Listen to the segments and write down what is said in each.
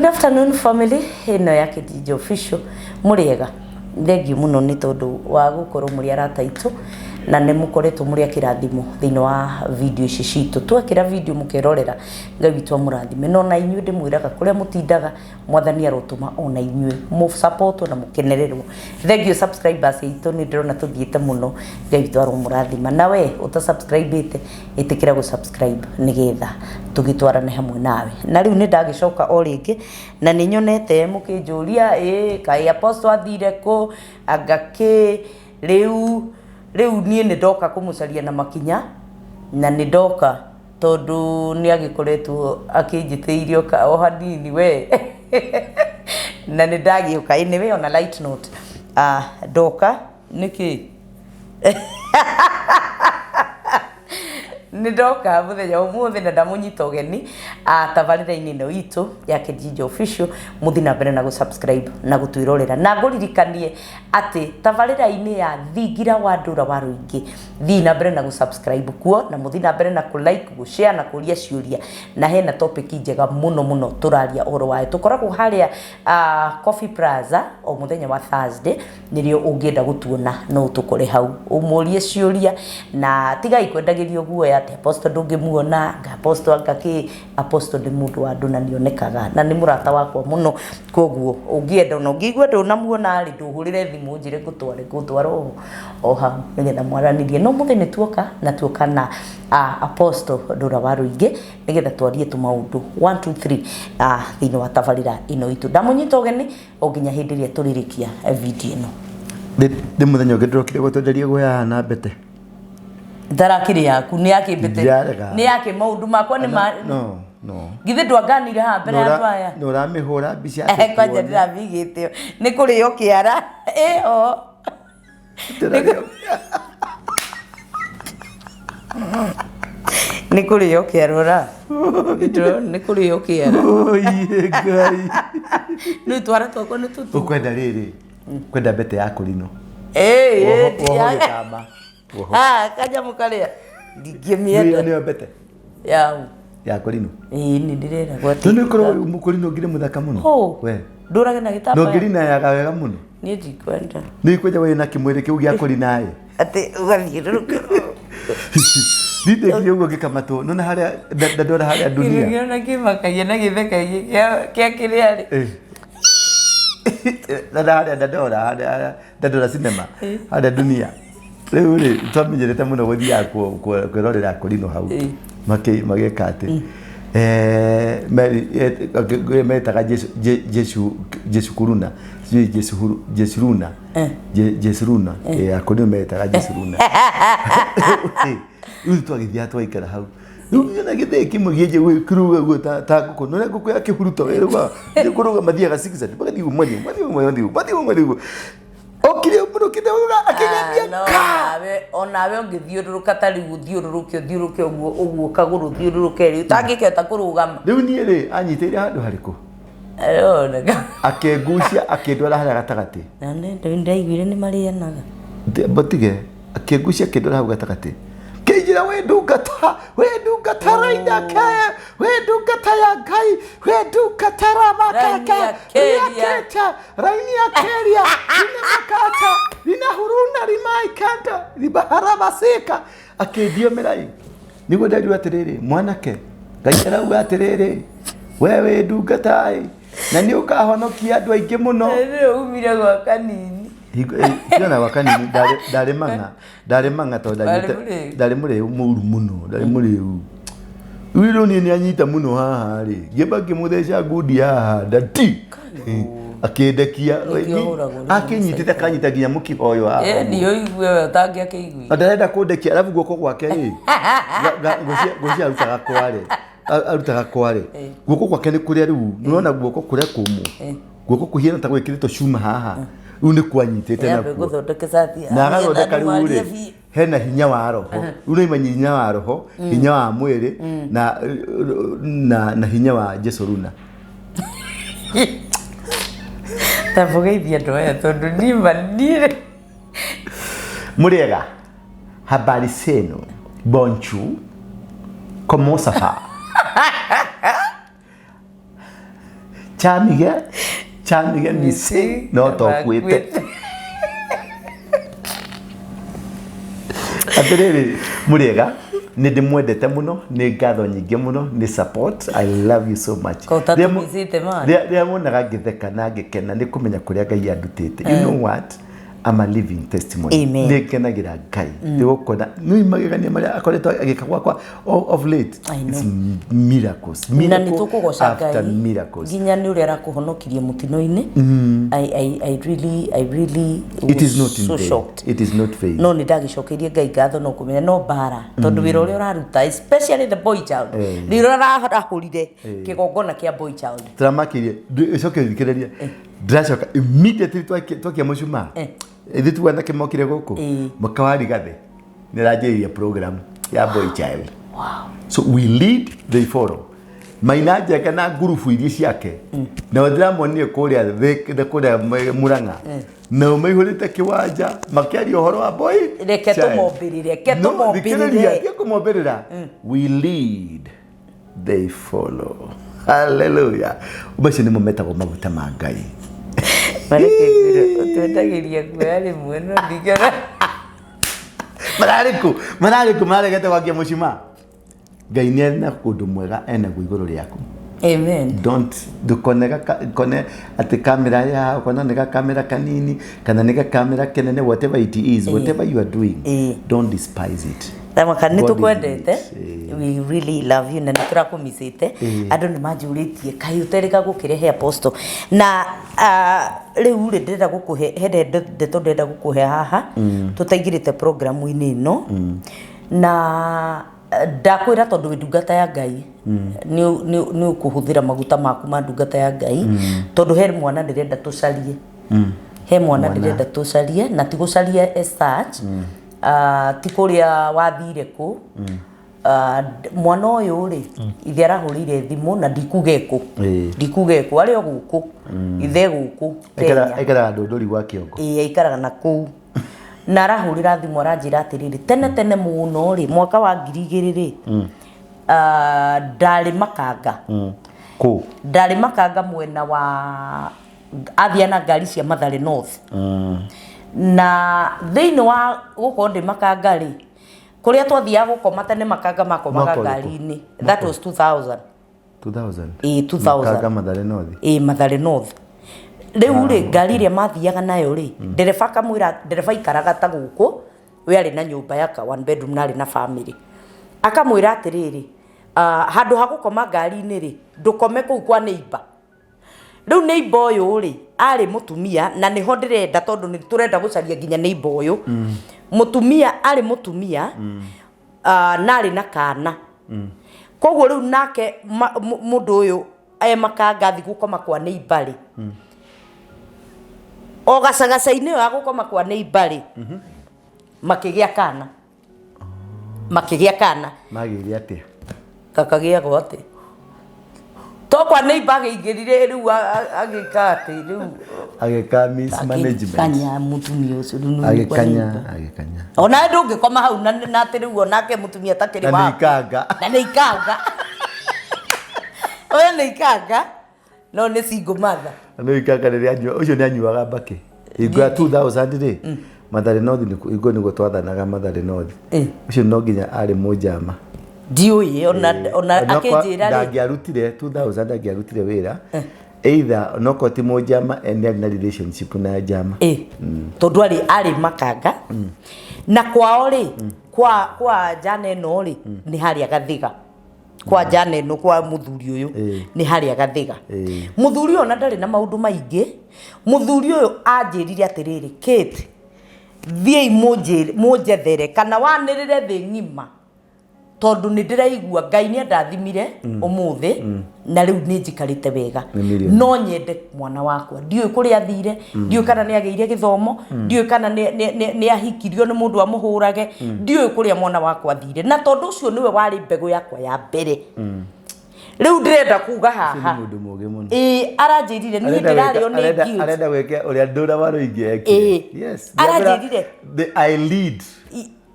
Good afternoon family, ino ya Kijiji Official muriega thengiũ muno nĩ tondu wa gukorwo muri arata itu na nĩ mukoretwo muri akirathimo thĩinĩ wa video ici citũ twakira video mukerorera Ngai witũ amũrathime no na inyuĩ ndĩmwĩraga kũrĩa mutindaga mwathani arotuma ona inyuĩ mu support na mukenererwo thengiũ subscribers itu nĩ ndĩrona tuthiĩte muno Ngai witũ aromũrathima nawe uta subscribe ĩtĩkĩra gu subscribe nĩgetha tugitwarane hamwe nawe na rĩu nĩ ndagĩcoka o rĩngĩ na nĩ nyonete mũkĩnjũria kai apostle athire ko agake rĩu niĩ nĩ ndoka kũmũcaria na makinya na nĩ ndoka tondu nĩ agĩkoretwo akĩnjĩtĩirio o hanini we na nĩ ndagĩũka anyway on a light note ndoka nĩkĩ nidoka muthenya umuthi na ndamunyita ugeni tabarĩra-inĩ ĩno itũ ya Kijiji Official muthi na mbere na gusubscribe na gutwirorera na nguririkanie ati tabarĩra-inĩ ya thingira wa ndũra wa rũingĩ thi na mbere na gusubscribe kuo na muthi na mbere na kulike gushare na kuria ciuria na hena topic njega muno turaria oro wae tukoragwo haria Coffee Plaza o muthenya wa Thursday nirio ungienda gutuona no tukore hau umurie ciuria na tigai kwendagĩrio guoya apostle ndũngĩmuona apostle angaki apostle nĩ mũndũ wa andũ na nĩonekaga na nĩ mũrata wakwa mũno koguo ũngĩenda na ũngĩigua ndũnamuona rĩ ndũhũrĩre thimũ njĩre ngũtwara o hau nĩgetha mwaranirie no mũthĩ nĩ tuoka na apostle ndũra wa rũingĩ nĩgetha twarie tũmaũndũ 1 2 3 thĩinĩ wa tabarĩra ĩno itũ ndamũnyita ũgeni o nginya hĩndĩ ĩrĩa tũrĩrĩkia video ĩno ndĩ mũthenya ũngĩ ndĩrokire gũtwenderia guoya na mbete ndarakiri yaku ni yake mbete ni yake maundu makwa ni no githe ndwanganire ha mbere ya twaya no ramihura mbica kwanja ndiravigite ni kurio kiara eho ni kurio kiarora gitro ni kurio kiara oye Ngai ni twara twako ni tutu ukwenda riri kwenda mbete ya kulino kama kaja mukaria ngimienda ni mbete ya kulino ni ndirera gwati ni koro mukulino ngire muthaka muno we ndurage na gitapa no ngirina ya wega muno ni ndikwenda ni kweja we na kimwere kiu gya kulina ye ati ugathiruruka Dite kiyo ngikamato nona haria ndadora haria dunia ngiona kimakagia na githekagia kia kiriari haria ndadora cinema haria dunia rĩu rĩ twamenyerete mũno gũthiaga kwĩrorera kulino hau magĩka atĩ metaga Jesuruna kulino metaga Jesuruna rĩu twagĩthiaga twaikara hau rĩu na gĩthĩ kĩmwe gĩenje kĩruga guo ta ngũkũ no ngũkũ ya kĩhuruto wĩrũga kũruga mathiaga zigzag magathiĩ mwanyo okire mũno kĩndauga akĩgambia onawe ũngĩthiũrũrũka tari gũthiũrũrũke ũguo kagũrũ thiũrũrũke rĩ ũtangĩkĩhota kũrũgama rĩu niĩ rĩ anyitĩire handũ harĩkũ akĩngucia akĩndwara harĩa gatagatĩ na ndaiguire nĩ marĩanaga batige akĩngucia akĩndwara hau gatagatĩ kĩnjĩra we ndungata rainake we ndungata ya Ngai we ndungata ramakaka raini ya keria ina makata ina huruna rimaikanta ribaharabasika akĩndio mĩrai nĩguo ndariũa atĩrĩrĩ mwanake Ngai arauga atĩrĩrĩ wewe ndungata na nĩ ũkahonokia andũ aingĩ mũno rĩu umire gwa kanini Kĩona wakanini ndarĩ mang'a tondũ ndarĩ mũrĩu mũru mũno ndarĩ mũrĩu rĩu niĩ nĩ anyita mũno haha rĩ ngĩmba ngĩmũtheca ngundi haha ndati akĩndekia akĩnyitĩte akanyita nginya mũkiha ũyũ haha ndioigue we ũtangĩakĩigui ndarenda kũndekia arabu guoko gwake rĩ ngũcia arutaga kware guoko gwake nĩ kũrĩa rĩu nĩwona guoko kũrĩa kũmũ guoko kũhiana ta gwĩkĩrĩtwo cuma haha rĩu nĩ kwanyitĩte na agathondeka rĩu rĩ hena hinya wa roho rĩu nĩ imanyi hinya wa roho hinya wa mwĩrĩ na hinya wa Jesuruna tabugeithia andũ aya tondũ nimanire mũrĩega habari zenu bonjour comment ça va chamige misi no tokwite atiriri muriega ni ndimwendete muno ni ngatho nyingi muno ni support. I love you so much. Ria munaga ngitheka na ngikena ni kumenya kuria Ngai andutite. You know what? I'm a living testimony. Ni kenagira Ngai. Ndigukona ni magegania maria akoretwo agika gwakwa of late. It's miracles. Miracles after miracles. Ginya ni uria arakuhonokirie mutino-ini. I really it is not in vain. It is not vain. No ni ndagicokerie Ngai ngatho no kumenya no bara tondu wira uria uraruta especially the boy child. Ni urahurire kigongona kia boy child. Tramakirie icoke thikiriria. Ndacoka immediately twakia mucuma. Ithitu wana kimokire guku makawari gathe nirajiria program ya boy child. Wow. So we lead, they follow. Mainaje kana gurufu iria ciake na wadiramonie kuria the kuria Murang'a na umaihurite kiwanja makiaria uhoro wa boy reke tumombirire we lead, they follow. Hallelujah. Ubaci ni mumetago maguta ma Ngai tuendagiria kwari muno ndigara mararigete gwakia mucima. Ngai ni ena kundu mwega ena guiguru riaku. Amen. Don't kone ati kamera ya kona nega kamera kanini kana nega kamera kenene, whatever it is, whatever you are doing, don't despise it. Tamakani tukwendete. We really love you na niturakumisite. Andu ni majuritie kai utereka gukirehe apostle na riu ri ndenda gukuhe hede ndeto ndenda gukuhe haha tutaigirite programu ini ino na ndakwira tondu ndungata ya Ngai ni ukuhuthira maguta maku ma ndungata ya Ngai tondu he mwana ndirenda tucarie he mwana ndirenda tucarie na tigucarie as such ti kuria wathire ku mwana uyu ri ithe arahurire thimu na ndikugeku ari guku ithe guku ekara ndondori wa kiongo ikaraga na ku na arahurira thimu aranjira atiriri tene muno ri mwaka wa 2000 ri ndari makanga ndari makanga mwena wa athiana ngari cia Mathare North na thiini wa guko ndi makanga ri kuria twathia gukoma tene makanga makomaga ngari-ini. That was 2000 makanga Mathare North Mathare North. Riu ri ngari ria mathiaga nayo ri ndereba kamwira ndereba ikaraga ta guku we ari na nyumba yaka one bedroom nari na family akamwira atiriri handu hagukoma ngari-ini ri ndukome kuu kwa neighbor. Riu neighbor uyu ri ari mutumia na niho ndirenda tondu ni turenda gucaria nginya neighbor uyu mutumia ari mutumia nari na kana koguo riu nake mundu uyu makanga thi gukoma kwa neighbor ri o gacagaca-ini yo agukoma kwa neighbor ri makigia kana magiria atia kakagia gote to kwa neighbor ageigirire riu agikati riu agika mismanagement kanya mutumia ucio riu agikanya ona ndungikoma hau na ati riu onake mutumia takiri wa na neikanga oya neikanga no ni single mother no ikanga ri anyua ucio ni anyuaga mbake igwa 2000 ri Mathare North igo ni gutwathanaga Mathare North ucio no nginya ari mujama ndiuye ona akinjira ri ndagiarutire 2000 ndagiarutire wira either noko ti mujama and na relationship na jama tondu ari makanga na kwao ri kwa jane no ri ni hari agathiga kwa jane no kwa muthuri uyu ni hari agathiga muthuri ona ndari na maundu maingi muthuri uyu anjirire atiriri Kate thie munjethere kana wanirire thi ngima tondu ni ndiraigua Ngai ni ndathimire umuthi na riu ni njikarite wega no nyende mwana wakwa ndiu kuria athire ndiu kana ni ageire githomo ndiu kana ni ahikirio ni mundu amuhurage ndiu kuria mwana wakwa athire na tondu ucio niwe wari mbegu yakwa ya mbere riu ndirenda kuga haha mundu muge muno aranjirire ni ndirario ni guilt arenda gweka uria ndura waruingi yes aranjirire I lead,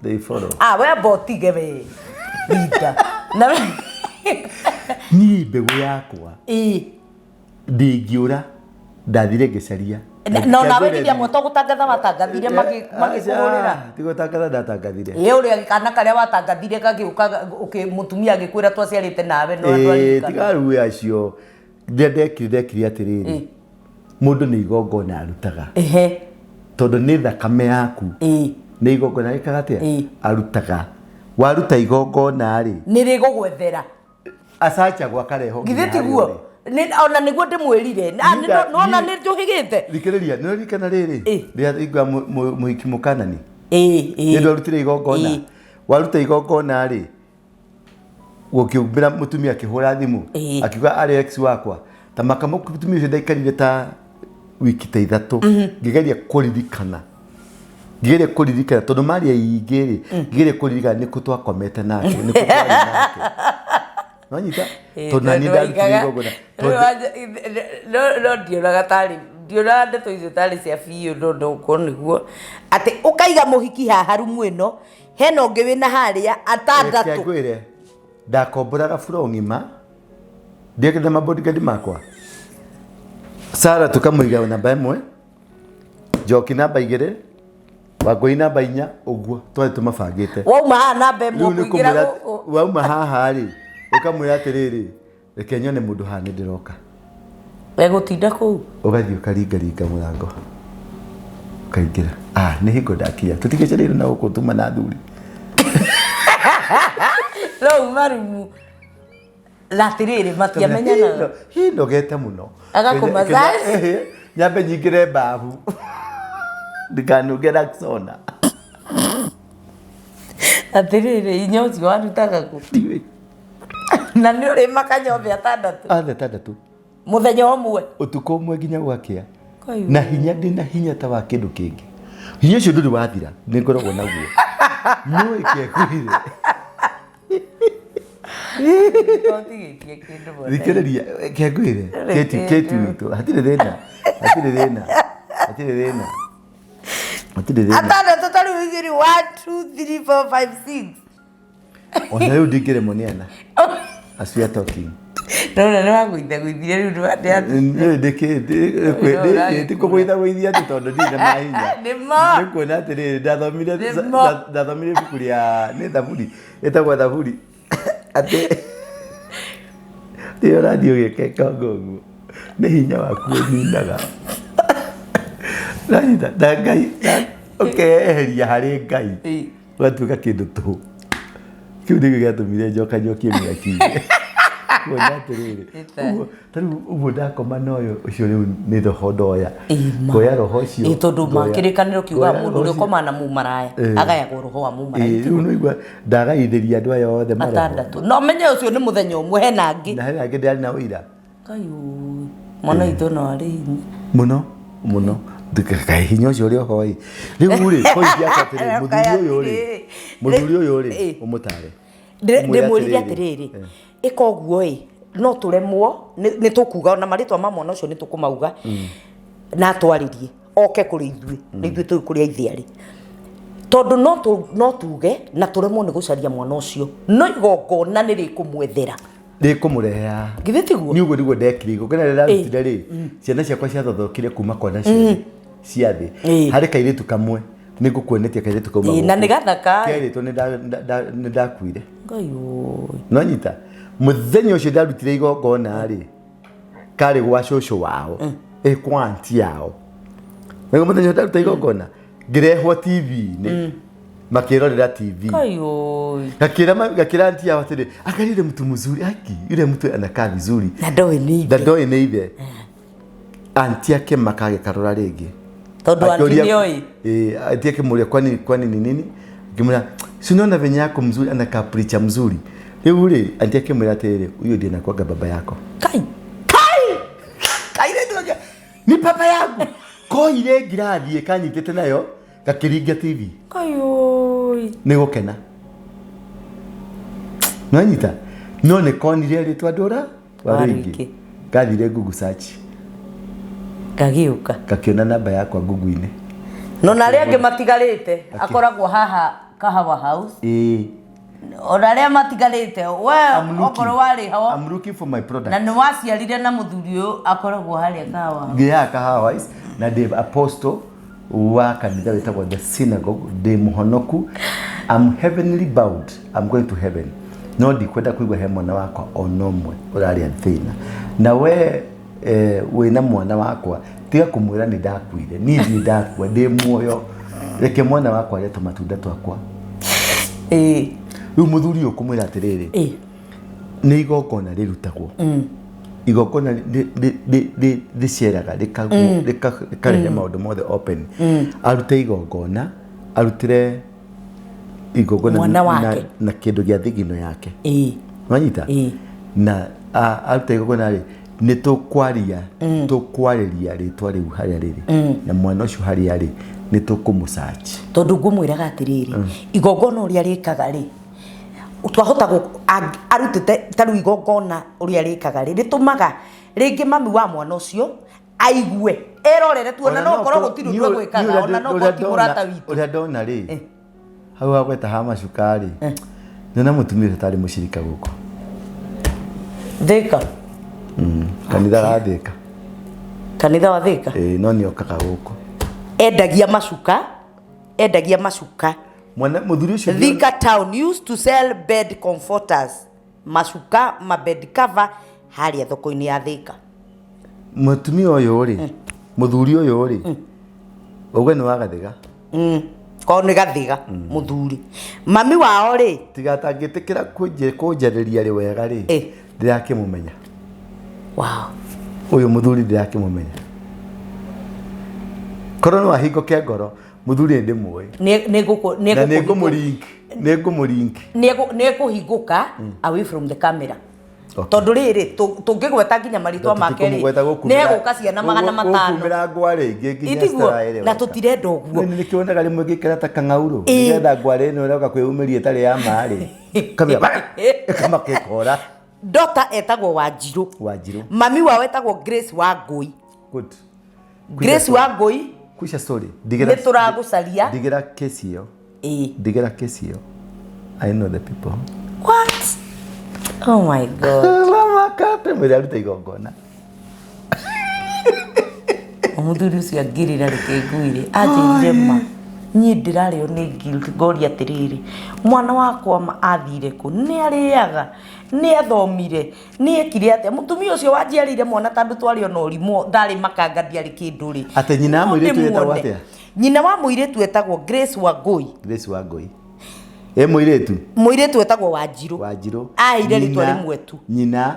they follow. We botige we Bita. Na ni mbegu yakwa ndingiura ndathire ngicaria no nawe nginya moto gutangatha watangathire magikuhurira tigo tangatha ndatangathire uri kana karia watangathire kagiuka mutumia agikwira twaciarite nawe no tigaru acio ndekire atiriri mundu ni igongona arutaga tondu ni thakame yaku ni igongona rikaga atia arutaga waruta igongona ri ni rigugwethera asacha gwa kareho githitiguo ona niguo ndimwirire nona ni njuhigite thikiriria no rikana riri ria igwa muhiki mukanani ni ndorutire igongona waruta igongona ri gukiumbira mutumia akihura thimu akiuga Alex wakwa ta makamuku mutumia ucio ndaikarire ta wiki ta 3 ngigeria kuririkana tondu mari aingiri ngigeria kuririkana niku twakomete nake niku twari nake Nanyita tonani ndarutire igongona no ndionaga tari ndiona ndeto icio tari cia biũ ndo ukorwo niguo ati ukaiga muhiki haha rumu ino hena ungi wina haria atandatu kwire ndakombora furo ngima ndeketha mabodyguard makwa Sara tukamuiga namba 1 Njoki namba 2 Wangui namba 4 uguo twari tumabangite wauma namba 1 kuingira wauma haha ri ukamwira atiriri reke nyone mundu hane ndiroka wegutinda kuu ugathii ukaringaringa murango ukaingira ni hingo ndakia tutigecerere na gukutuma na thuri lo marumu latiriri matiamenyana hinogete muno agakumazazi nyambe nyingire babu ndikanugera kusona atiriri inyozi warutaga ku na ni uri makanyombe atandatu muthenya umwe utuko umwe nginya gwakia na hinya ndina hinya ta wa kindu kingi hinya ucio nduri wathira ni ngoragwo naguo no ikekuire Rikereria kegwire keti wito hatire thina atandatu tari wigiri 1 2 3 4 5 6 ona yu ndingire moniana as we are talking no ni waguithia riu ndike kugwithia tondu ndina mahinya nikuona atiriri ndathomire bukuri ya ni thaburi etagwa thaburi ati ndio radio gikeka ngogu ni hinya waku ninaga Nanyita ngai ukeheria hari ngai watuka kindu tu kiu ndio giatumire njokie miaki kuona atiriri tariu uguo ndakoma noyo ucio riu ni roho ndoya koya roho cio tondu makirikaniro kiuga mundu uri koma na mumaraya agayagwo roho wa mumaraya riu no igua ndagaithiria andu aya othe mara atandatu no menye ucio ni muthenya umwe hena ngi na hena ngi ndari na uira kayu mona ito no ari muno ndikakai hinya ucio ri hoi riu ri koithia atiri muthuri uyu ri umutare ndimwirire atiriri ikoguo no turemwo ni tukuga na maritwa ma mwana ucio ni tukumauga na twaririe oke kuri ithuĩ tũ kuri ithiari tondu no tuge na turemwo ni gucaria mwana ucio no igongona ni rikumwethera rikumurehea githitiguo ni uguo niguo ndekire igongona rĩrĩa rarutire ri ciana ciakwa ciathothokire kuma kwana cia thi hari kairitu kamwe ni ngukuonetie kairitu kauma na ni gathaka kairitwo ni ndakuire ngayo no nyita muthenya ucio ndarutire igongona ri kari gwa cũcũ wao kwa aunti yao niguo muthenya ndaruta igongona ngirehwo TV-inĩ makirorera TV kayo gakira aunti yao atiri akarire mtu mzuri haki yule mtu anakaa vizuri na ndoe ni ithe aunti yake makage karora rĩngĩ tondu aunti ni oi aunti yake mulia kwani ni nini ngimura sinaona venye yako mzuri anakaa preacher mzuri riu ri aunti yake mwira atiri huyo ndiye anakuaga baba yako kai ndio ni baba yangu koire ngirathie kanyitete nayo gakiringa TV kayo ni gukena nanyita no ne konire ritwa ndura waringi gathire Google search gagiuka gakiona namba yakwa Google-inĩ no na ria ngi matigarite akoragwo haha Kahawa House Oraria matigarite we okoro wari hawo I'm looking for my product. Na nĩ waciarire na mũthuri ũyũ akoragwo harĩa kahawa. Gĩa kahawa is na Dave Apostle wa kanitha wetagwo the synagogue de muhonoku. I'm heavenly bound. I'm going to heaven. No ndikwenda kuigwa he mwana wakwa onomwe uraria thina. Na we wina mwana wakwa tiga kumwira ni ndakuire. Ni ndakwa ndi muoyo. Reke mwana wakwa arie matunda twakwa. Riu muthuri ukumwira atiriri. Ni igongona rirutagwo. Igongona ricieraga rikarehe maundu mothe open. Arute igongona, arutire igongona na kindu gia thigino yake. Wanyita? Na arute igongona ri ni tukwariria ritwa riu haria riri. Na mwana ucio haria ri ni tukumusearch. Tondu ngumwiraga atiriri igongona uria rikaga ri twahota arutite taru igongona uria rikaga ri ritumaga ringi mami wa mwana ucio aigue erorere tuona no korwo gutiru ndwe gwikaga ona no gũtigũrata witu uria ndona ri hau agweta hama cukari nona mutumia tari mucirika guko Thika kanitha ga Thika kanitha wa Thika no ni okaga guko endagia macuka mwana muthuri ucio Thika town used to sell bed comforters macuka ma bed cover haria thoko-ini ya Thika. Mutumia uyu ri muthuri uyu ri ogwe ni wa Gathiga ko ni Gathiga muthuri mami wao ri tiga tangitikira kunjariria ri wega ri ndirakimumenya. Wow, uyu muthuri ndirakimumenya korona wa hingo ke ngoro muthuri ndi muoy nekuhinguka away from the camera. Tondu riri tungigweta nginya maritwa make ri neguka ciana 500 na tutirenda uguo ni kionaga rimwe gikira ta kangauru nigetha ngware no roka kwiyumiria tari ya mari kamera kama kekora dota etagwo Wanjiru mami wao etagwo Grace Wangui. Good. Grace Wangui kusha story digira turagucaria digira kesi yo digira kesi yo. I know the people. What? Oh my God. Mama kate mwira ruta igongona. Omuthuri ucio angirira rikiguire anjirire ma nyi ndirario ni guilt gori atiriri mwana wakwa athire ku ni ariaga ni athomire ni ekire atia mutumia ucio wanjiarire mwana tandu twari ona urimo ndari makanga ndiari kindu ri ate nyina muiretu etagwo atia nyina wa muiretu etagwo Grace Wangui. Grace Wangui muiretu etagwo Wanjiru aire ritwa rimwe tu nyina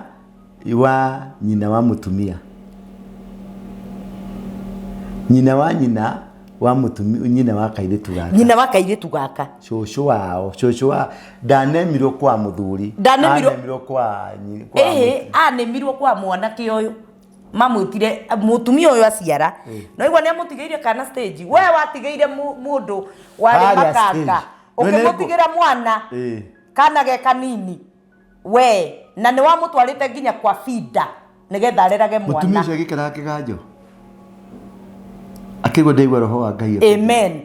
wa mutumia nyina wa mutumia nyina wa kairitu gaka shosho wa ndanemirwo kwa muthuri ndanemirwo kwa anemirwo kwa mwana kioyo mamutire mutumia uyu aciara no igwa ne mutigeire kana stage we watigeire mundu wari makanga ukimutigira mwana kana ge kanini we na ni wa mutwarite nginya kwa fida nigetha arerage mwana mutumia ucio gikira kiganjo akigwo ndeigwa roho wa Ngai. Amen.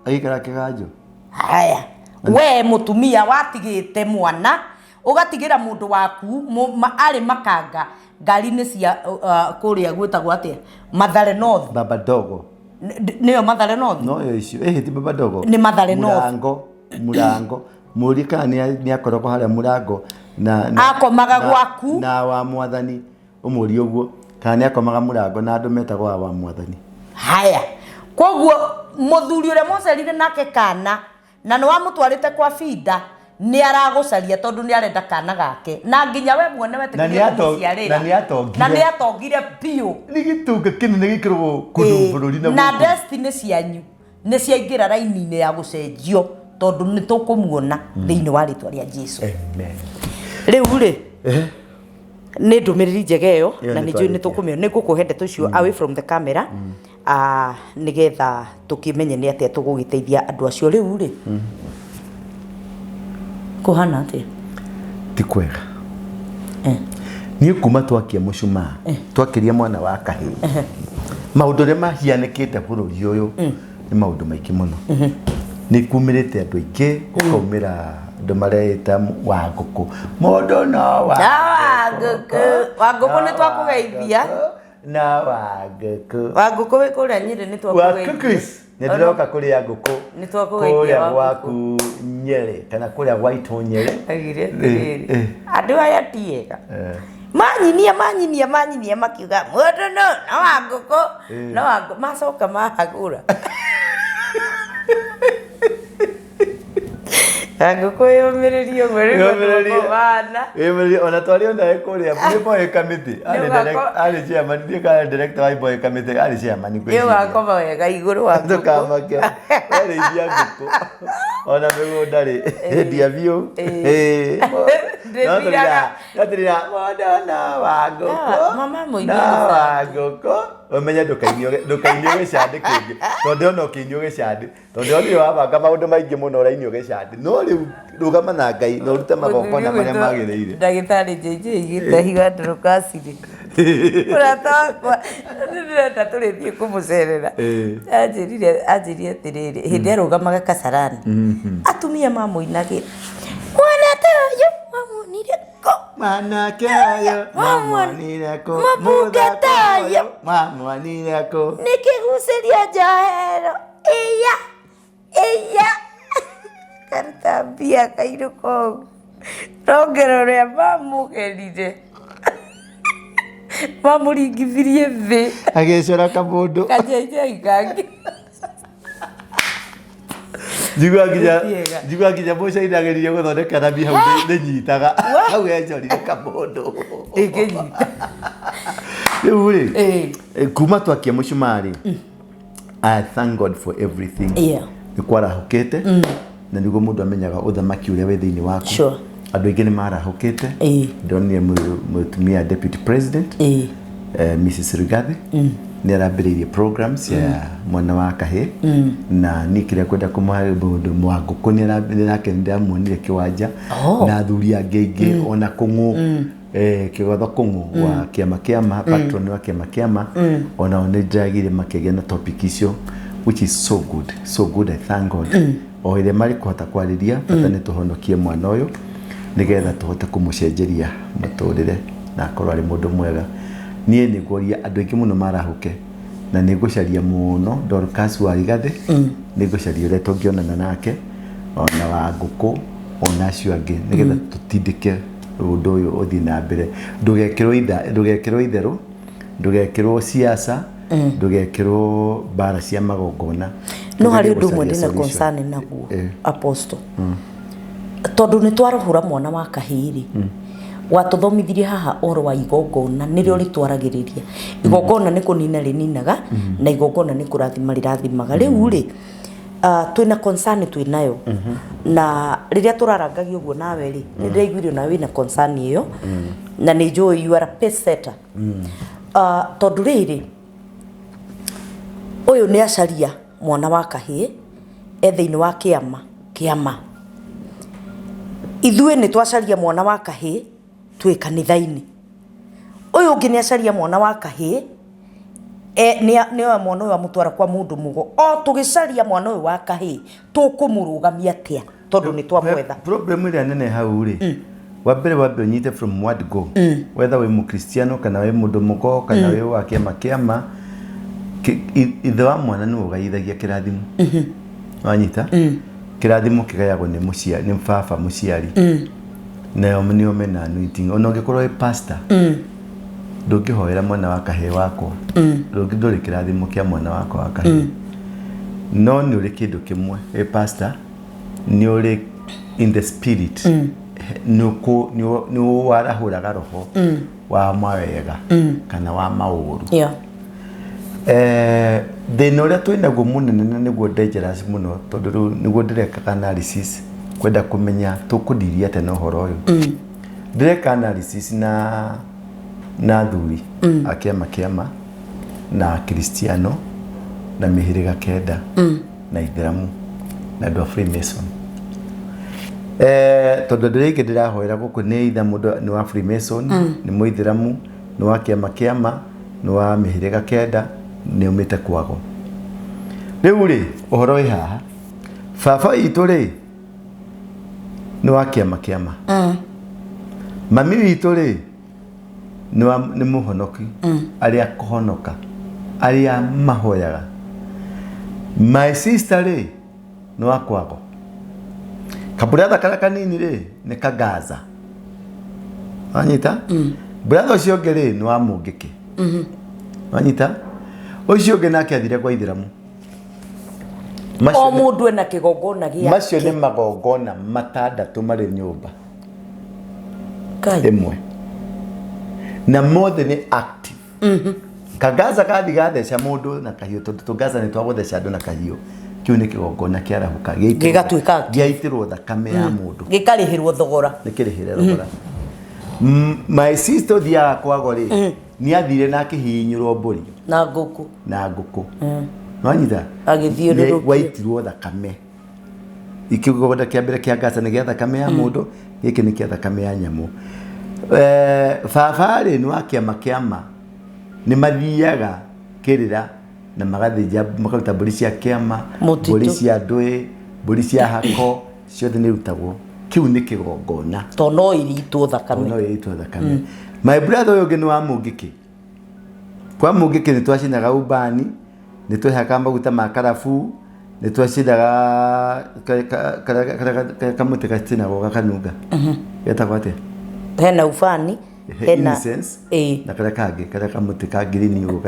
Agikira kiganjo haya we mutumia watigite mwana ugatigira mundu waku ari makanga ngari-ini cia kuria gwitagwo atia Mathare North Baba Dogo niyo Mathare North no icio ti Baba Dogo ni Mathare North murango murika ni akoroko haria murango na akomaga gwaku na wa mwathani umuri uguo kana ni akomaga murango na andu metagwo wa mwathani. Haya koguo muthuri uria mocerire nake kana na no amutwarite kwa fida ni aragucaria tondu ni arenda kana gake na nginya we muone wetikire kumuciarira na ni atongire bio ni gitunga kinene gikirwo kundu bururi na destiny cianyu ni ciaingira raini-ini ya gucenjio tondu ni tukumuona thiini wa ritwa ria Jesu. Amen. Riu ri ni ndumiriri njegeyo na ni njui ni tukumio ni gukuhende tucio away from the camera nigetha tukimenye ni atia tugugiteithia andu acio. Riu ri kuhana atia ti kwega ni kuma twakia mucuma twakiria mwana wa kahi maundu ria mahianikite bururi uyu ni maundu maingi muno ni kumirite andu aingi kukaumira andå mareita Wangũkũ mũndũ no Wangũkũ nĩ twakũgeithia na Wangũkũ wĩ kũrĩa Nyĩrĩ nĩ twakũgeithia nä ndä roka kå rä a ngå kå nĩ kå twakũgeithia rä a gwaku Nyeri kana kå rä a Gwaitũ Nyeri agire atĩrĩrĩ andũ aya ti ega manyinia makiuga mũndũ no Wangũkũ no Wangũkũ macoka mahagũra Wangũkũ yũmĩrĩrie ũguo rĩu bana ona twarĩ ona kũrĩa nĩ boy committee arĩ chairman ndiĩ kana director wa boy committee arĩ chairman kwĩ wakoma wega igũrũ wa ndũkamakio arĩithia ngũkũ ona mĩgũnda rĩ endia biũ notĩrĩra mũndũ no Wangũkũ ũmenye ndũkainio gĩcandĩ kĩngĩ tondũ ona ũkĩinio gĩcandĩ tondũ ũrĩa wabanga maũndũ maingĩ mũno ũrainio gĩcandĩ no rĩu rũgama na Ngai na ũrute magongona marĩa magĩrĩire ndagĩtarĩ JJ gĩtahiga ndũrũkacirĩ mũrata wakwa ndĩrenda tũrĩthiĩ kũmũcerera anjĩrire atĩrĩrĩ hĩndĩ arũgamaga Kasarani atumia mamũinagĩra mwanake ũyũ mamuonire kũ mwanake ũyũ mamuonire kũ mũthata ũyũ mamuonire kũ nĩ kĩgucĩria njohero iya karuta mbia kairũka ũguo rongero rĩa mamũgerire mamũringithirie thĩ agĩcora kamũndũ kanyenjei kangĩ njigua nginya mũcainagĩririe gũthondeka rambi hau nĩnyitaga hau enjorire kamũndũ ĩkĩnyita rĩu rĩ kuma twakia mũcumarĩ I thank God for everything nĩ kwarahũkĩte na nĩguo mũndũ amenyaga ũthamaki ũrĩa wĩ thĩinĩ waku andũ aingĩ nĩ marahũkĩte ndonire mũtumia deputy president Mrs. Rigathi nĩ arambĩrĩirie programs ya mwana wa kahĩ na niĩ kĩrĩa kwenda kũmũhe mũndũ Wangũkũ nĩnake nĩndĩramuonire kĩwanja na athuri angĩ aingĩ ona Kũng'ũ Kĩgotho Kũng'ũ wa kĩama patron wa kĩama ona nĩ ndĩragire makĩgĩa na topic icio which is so good I thank God o ĩrĩa marĩ kũhota kwarĩria bata nĩ tũhonokie mwana ũyũ nĩgetha tũhote kũmũcenjeria mũtũrĩre na akorwo arĩ mũndũ mwega niĩ nĩguoria andũ aingĩ mũno marahũke na nĩngũcaria mũno Dorcas wa Rigathi nĩngũcaria ũrĩa tũngĩonana nake ona Wangũkũ ona acio angĩ nĩgetha tũtindĩke ũndũ ũyũ ũthiĩ na mbere ndũgekĩrwo itherũ ndũgekĩrwo siasa ndũgekĩrwo mbara cia magongona no harĩ ũndũ ũmwe ndĩna concern naguo Apostle tondũ nĩ twarahũra mwana wa kahĩrĩ watũthomithirie haha ũhoro wa igongona nĩrĩo rĩtwaragĩrĩria igongona nĩ kũnina rĩninaga na igongona nĩ kũrathima rĩrathimaga rĩu rĩ twĩna concern twĩnayo na rĩrĩa tũrarangagia ũguo nawe rĩ nĩndĩraiguire na wĩna concern ĩyo na nĩ njũĩ you are a pace setter tondũ rĩrĩ ũyũ nĩ acaria mwana wa kahĩ thĩinĩ wa kĩama ithuĩ nĩ twacaria mwana wa kahĩ twĩ kanitha-inĩ ũyũ ũngĩ nĩ acaria mwana wa kahĩ nĩoya mwana ũyũ amũtwara kwa mũndũ mũgo o tũgĩcaria mwana ũyũ wa kahĩ tũkũmũrũgamia atĩa tondũ nĩ twamwetha problem ĩrĩa nene hau rĩ wambere ũnyite from word go whether wĩ mũkristiano kana wĩ mũndũ mũgo kana wĩ wa kĩama ithe wa mwana nĩ ũgaithagia kĩrathimo wanyita kĩrathimo kĩgayagwo nĩ baba mũciari nao nĩo mena anointing ona ũngĩkorwo wĩ pastor ndũngĩhoera mwana wa kahĩ wakwa ndũrĩ kĩrathimo kĩa mwana wakwa wa kahĩ no nĩ ũrĩ kĩndũ kĩmwe wĩ pastor nĩ ũrĩ in the spirit nĩ warahũraga roho wa mawega kana wa maũru thĩna ũrĩa twĩnaguo mũnene nĩguo dangerous mũno tondũ rĩu nĩguo ndĩreka analysis kwenda kũmenya tũkũndiria atĩa na ũhoro ũyũ ndĩreka analysis na athuri a kĩama na Kristiano na mĩhĩrĩga kenda na Ithĩramu na andũ a Freemason tondũ ndĩrĩngĩ ndĩrahoera gũkũ nĩ itha mũndũ nĩ wa Freemason nĩ Mũithĩramu nĩ wa kĩama nĩ wa mĩhĩrĩga kenda nĩ umĩte kwago rĩu rĩ ũhoro wĩ haha baba witũ rĩ nĩ wa kĩama mami witũ rĩ nĩ mũhonoki arĩa kũhonoka arĩa mahoyaga my sister rĩ nĩ wa kwago kaburatha karĩa kanini rĩ nĩ kagaza wanyita buratha ũcio ũngĩ rĩ nĩ wa Mũngĩkĩ wanyita ũcio ũngĩ nake athire kwa Ithĩramu o mũndũ ena kĩgongona gĩake macio nĩ magongona matandatũ marĩ nyũmba ĩmwe na mothe nĩ active kagaza kathi gatheca mũndũ na kahiũ tondũ tũgaza nĩ twagũtheca andũ na kahiũ kĩu nĩ kĩgongona kĩarahuka gĩgatuĩka gĩaitĩrwo thakame ya mũndũ gĩkarĩhĩrwo thogora nĩ kĩrĩhĩre thogora my sister thiaga kwago rĩ nĩ athire na akĩhihinyĩrwo mbũri na ngũkũ nwanyita agĩthiũrũrũkia waitirwo thakame ikĩgongona kĩa mbere kĩa gaza nĩ gĩa thakame ya mũndũ gĩkĩ nĩ kĩa thakame ya nyamũ baba rĩ nĩ wa kĩama nĩ mathiaga kĩrĩra na magathĩnja makaruta mbũri cia kĩama mbũri cia ndũĩ mbũri cia hako ciothe nĩ rutagwo kĩu nĩ kĩgongona to no iritwo thakame my brother ũyũ ũngĩ nĩ wa Mũngĩkĩ kwa Mũngĩkĩ nĩ twacinaga ubani nĩ twehaka maguta ma karabu nĩ twacinaga kamũtĩ gacinagwo gakanunga getagwo atĩa hena ubani hena incense na karĩa kangĩ karĩa kamũtĩ ka green ũguo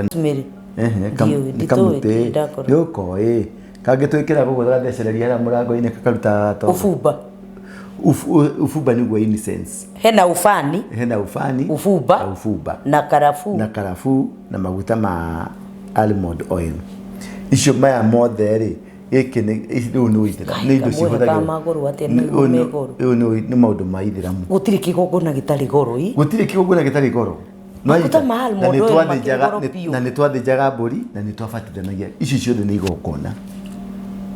kamũtĩ nĩũkoĩ kangĩ twĩkĩra gũgũ gathecereria harĩa mũrango-inĩ kakaruta ufumba nĩguo incense hena ufani ufumba na karabu na maguta ma almond oil icio maya mothe rĩ gĩkĩ rĩu nĩ Ithĩramu nĩ indo cihũthagĩrwo nĩ maũndũ ma Ithĩramu gũtirĩ kĩgongona gĩtarĩ goro na nĩ twathĩnjaga mbũri na nĩ twabatithanagia icio ciothe nĩ igongona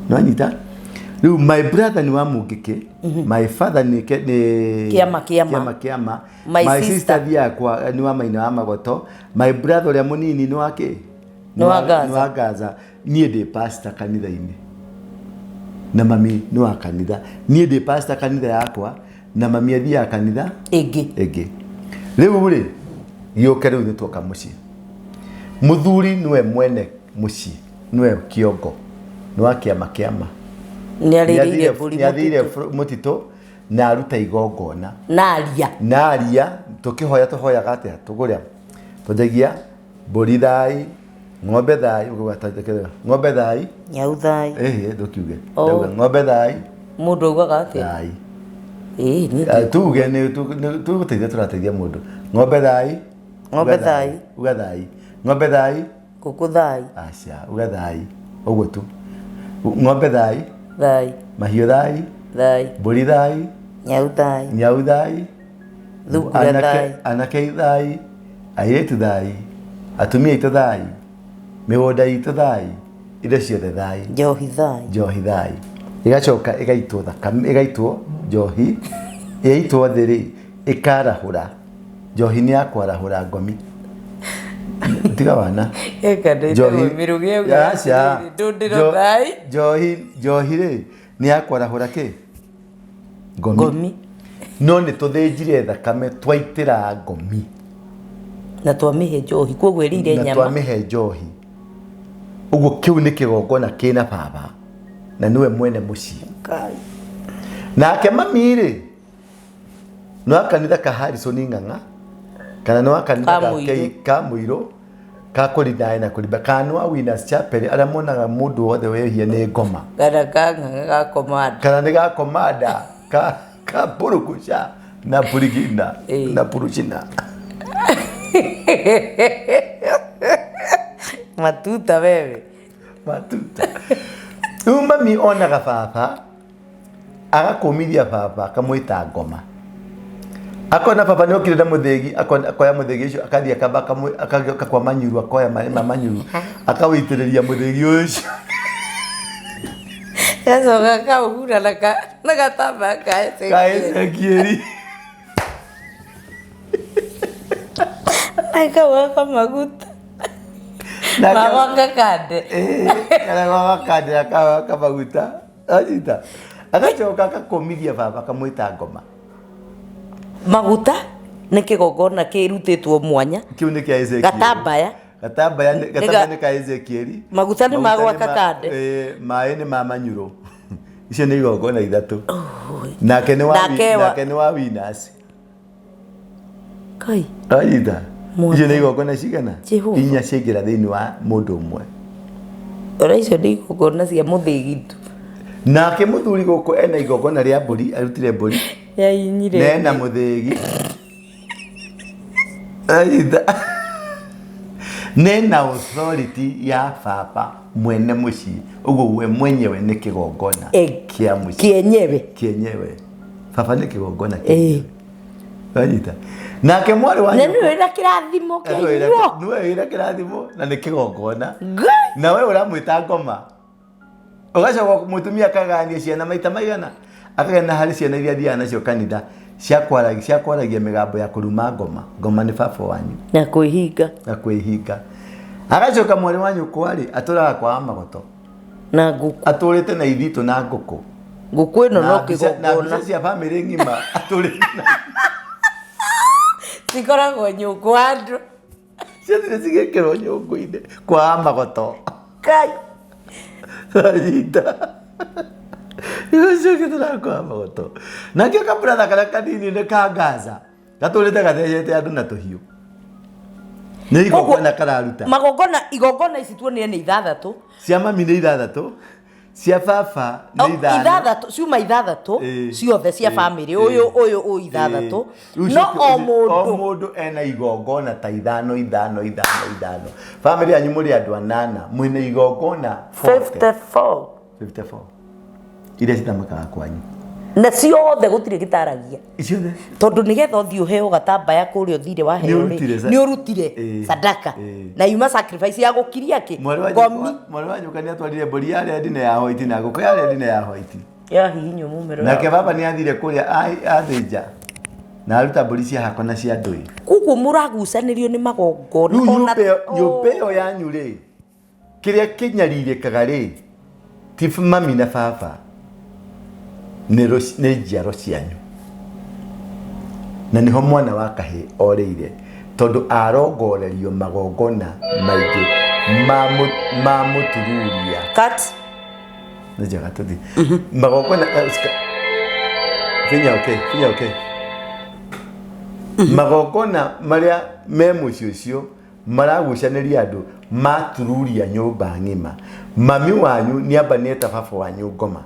nwanyita rĩu my brother nĩ wa Mũngĩkĩ my father nĩ kĩama my sister thiakwa nĩ wa Maina wa Magoto my brother ũrĩa mũnini nĩ wake nĩ wa Gaza niĩ ndĩ pastor kanitha-inĩ na mami nĩ wa kanitha niĩ ndĩ pastor kanitha yakwa na mami athiaga kanitha ĩngĩ rĩu rĩ gĩũke rĩu nĩ tuoka mũciĩ mũthuri nĩwe mwene mũciĩ nĩwe kĩongo nĩ wa kĩama nĩ athire mũtitũ na aruta igongona na aria tũhoyaga atĩa tũgũrĩa tũnjagia mbũri thai ng'ombe thai ng'ombe thai nyau thai ndũkiuge ng'ombe thai mũndũ augaga atĩa tuge nĩ tũgũteithia tũrateithia mũndũ ng'ombe thai uga thai ng'ombe thai ngũkũ thai aca uga thai ũguo tu ng'ombe thai mahiũ thai mbũri thai nyau thai thungura thai anake thai airĩtu thai atumia aitũ thai mĩgũnda itũ thai indo ciothe thai njohi thai ĩgacoka ĩgaitwo thakame ĩgaitwo njohi ĩgaitwo thĩ rĩ ĩkarahũra njohi nĩ ya kwarahũra ngomi tiga wana njohi rĩ nĩ ya kwarahũra kĩ ngomi no nĩ tũthĩnjire thakame twaitĩra ngomi na twamĩhe njohi koguo ĩrĩire nyama na twamĩhe njohi ũguo kĩu nĩ kĩgongona kĩna baba na nĩwe mwene mũciĩ nake mami rĩ nĩ wa kanitha ka Harrison Ng'ang'a kana nĩ wa kanitha ka Mũirũ ka kũrindaĩ na kũrimba kana nĩ wa Winners Chapel arĩa monaga mũndũ wothe wehia nĩ ngoma kana nĩ ga komanda ka Purukusha na Purigina na Puruchina matuta wewe mami onaga baba agakũmithia baba akamwĩta ngoma akona baba nĩ okire na mũthĩgi akoya mũthĩgi ũcio akathi akagĩoka kwa manyuru akoya manyuru akawĩitĩrĩria mũthĩgi ũcio yacoka kaũhura na gatamba kaezekieli akawaka maguta magwaka kande magwaka kande akawaka maguta ajita agacoka akakomithia baba akamwita ngoma maguta nä kä gongona kä rutä two mwanya kiu nä kia Ezekiel gatambaya nä ka Ezekieli maguta nä magwaka kande maä nä ma manyuro icio nä igongona ithatå nake nä wa Winners kai aitha icio nä igongona cigana inya ciaingä ra thä inä wa må ndå å mwe ora icio nä igongona cia må thä gitu nake må thuri gå kå ena igongona rä a mbåri arutire mbåri yainyire nena må thä gi aitha nena authority ya baba mwene muciĩ ũguo we mwenyewe nĩ kĩgongona kĩa muciĩ kienyewe baba nĩ kĩgongona kĩenyewe anyita nake mwarĩ wa nyũkwa nĩ wĩra kĩrathimo kĩirio nĩ wĩra kĩrathimo na nĩ kĩgongona na we ũramwĩta ngoma ũgacoka mũtumia akagania ciana maita maigana akagena harĩ ciana iria thiaga nacio kanitha ciakwaragia mĩgambo ya kũruma ngoma nĩ baba wanyu na kwĩhinga agacoka mwarĩ wa nyũkwa rĩ atũraga kwa magoto na ngũkũ atũrĩte na ithitũ na ngũkũ ĩno no kĩgongona na cia bamĩrĩ ng'ima atũrĩte cikoragwo nyũngũ andũ ciathire cigĩkĩrwo nyũngũ-inĩ kwa magoto kai anyita igacokethera kwa magoto nake kabratha karĩa kanini nĩ ka Gaza gatũrĩte gathecete andũ na tũhiũ nĩ igongona kararuta igongona ici tuonire nĩ ithathatũ cia mami nĩ ithathatũ cia baba nĩ ithathatũ ciuma ithathatũ ciothe cia bamĩrĩ ũyũ ithathatũ no o mũndũ ena igongona ta ithano bamĩrĩ yanyu mũrĩ andũ anana mwĩna igongona 54 iria citamĩkaga kwanyu na ciothe gũtirĩ gĩtaragia ciothe tondũ nĩgetha ũthiĩ ũheo gatambaya kũrĩa ũthire waheo nĩ ũrutire sadaka na yuma sacrifice ya gũkiria kĩ ngomi mwarĩ wa nyũka nĩ atwarire mbũri ya redi na ya white na ngũkũ ya redi na ya white yahihinywo mũmero nake baba nĩ athire kũrĩa athĩnja na aruta mbũri cia hako na cia ndũĩ koguo mũragucanĩrio nĩ magongona nyũmba ĩyo yanyu rĩ kĩrĩa kĩnyarirĩkaga rĩ ti mami na baba nĩ njiaro cianyu na nĩho mwana wa kahĩ orĩire tondũ arongorerio magongona maingĩ ma mũtururia nĩ njega tũthi magongona finya okay magongona marĩa me mũciĩ ũcio maragucanĩria andũ matururia nyũmba ng'ima mami wanyu nĩambanĩte baba wanyu ngoma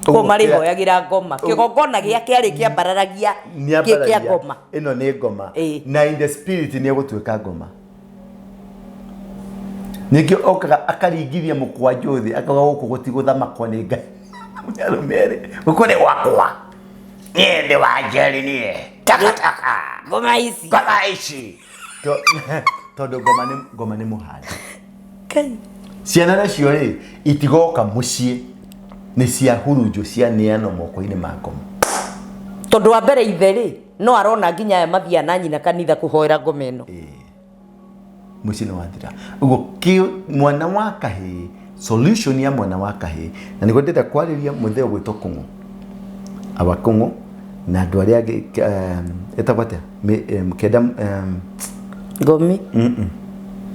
ko marihoyagĩra ngoma kĩgongona gĩake arĩ kĩambararagia kĩa ngoma ĩno nĩ ngoma na in the spirit nĩ egũtuĩka ngoma nĩkĩo okaga akaringithia mũkwanjũ thĩ akauga gũkũ gũtigũthamakwo nĩ Ngai arũmere gũkũ nĩ gwakwa niĩ ndĩ wa njeri niĩ takataka ngoma ici tondũ ngoma nĩ mũhandi ciana nacio rĩ itigoka mũciĩ nĩ cia hurunjũ cia neano moko-inĩ ma ngoma tondũ wa mbere ithe rĩ no arona nginya aya mathia na nyina kanitha kũhoera ngoma ĩno mũciĩ nĩ wathira ũguo mwana wa kahĩ solution ya mwana wa kahĩ na nĩguo ndĩrenda kwarĩria mũtheo gwĩtwo kũng'ũ abakũng'ũ na andũ arĩa angĩ etagwo atĩa kenda ngomi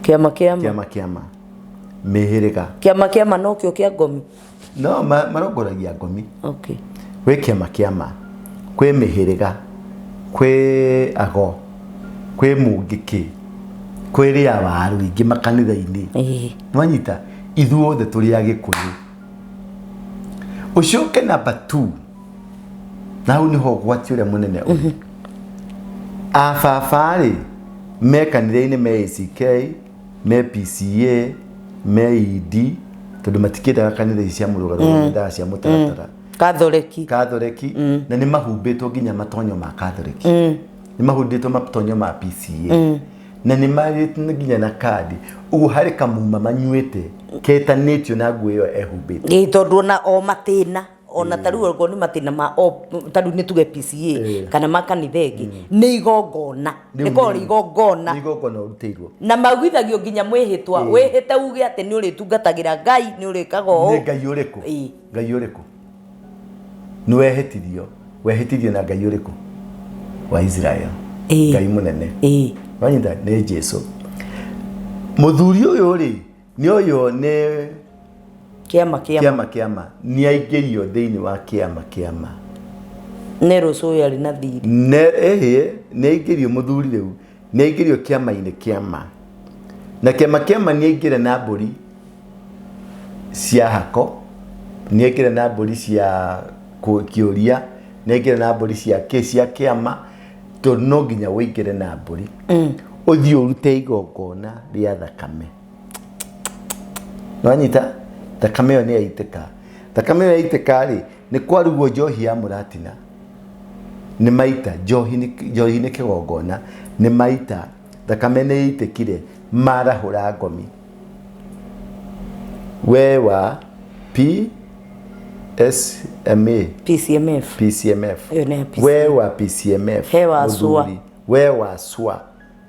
kĩama mĩhĩrĩga kĩama no kĩo kĩa ngomi no marongoragia ngomi okay gwĩ kĩama kwĩ mĩhĩrĩga kwĩ ago kwĩ mũngĩkĩ kwĩ rĩa waru ingĩ makanitha-inĩ nwanyita ithuothe tũrĩ agĩkũyũ ũcoke number 2 na hau nĩho ũgwati ũrĩa mũnene ũrĩ ababa rĩ me kanitha-inĩ me ACK me PCA me ED tondũ matikĩendaga kanitha ici cia mũrũgarũ nĩ cia mũtaratara Catholic na nĩ mahumbĩtwo nginya matonyo ma Catholic nĩ mahumbĩtwo matonyo ma PCA na nĩ marĩte nginya na kadi ũguo harĩ kamuma manyuĩte ketanĩtio na nguo ĩyo ehumbĩte tondũ na o matĩna ona taru orgo ni matina ma taru ni tuge PCA kana makanitha ĩngĩ nĩ igongona nĩ igongona ũrutĩirwo na maugithagio nginya mwĩhĩtwa wĩhĩte uge atĩ nĩ ũrĩtungatagĩra Ngai nĩ ũrĩkaga ũũ Ngai ũrĩkũ wehĩtirio na Ngai ũrĩkũ wa Israel Ngai mũnene wanyita nĩ Jesu mũthuri ũyũ rĩ nĩ ũyũ nĩ kĩama nĩ aingĩrio thĩinĩ wa kĩama nĩ rũcũ arĩ na thiri nĩ aingĩrio mũthuri rĩu nĩ aingĩrio kĩama-inĩ kĩama na kĩama nĩ aingĩre na mbũri cia hako nĩ aingĩre na mbũri cia kĩũria nĩ aingĩre na mbũri cia kĩama tondũ no nginya wĩingĩre na mbũri ũthiĩ ũrute igongona rĩa thakame wanyita thakame ĩyo nĩ yaitĩka thakame ĩyo yaitĩka rĩ nĩ kwarugwo njohi ya mũratina nĩ maita njohi nĩ kĩgongona nĩ maita thakame nĩ yaitĩkire marahũra ngomi we wa PCMF we wa PCMF muthuri we wa swa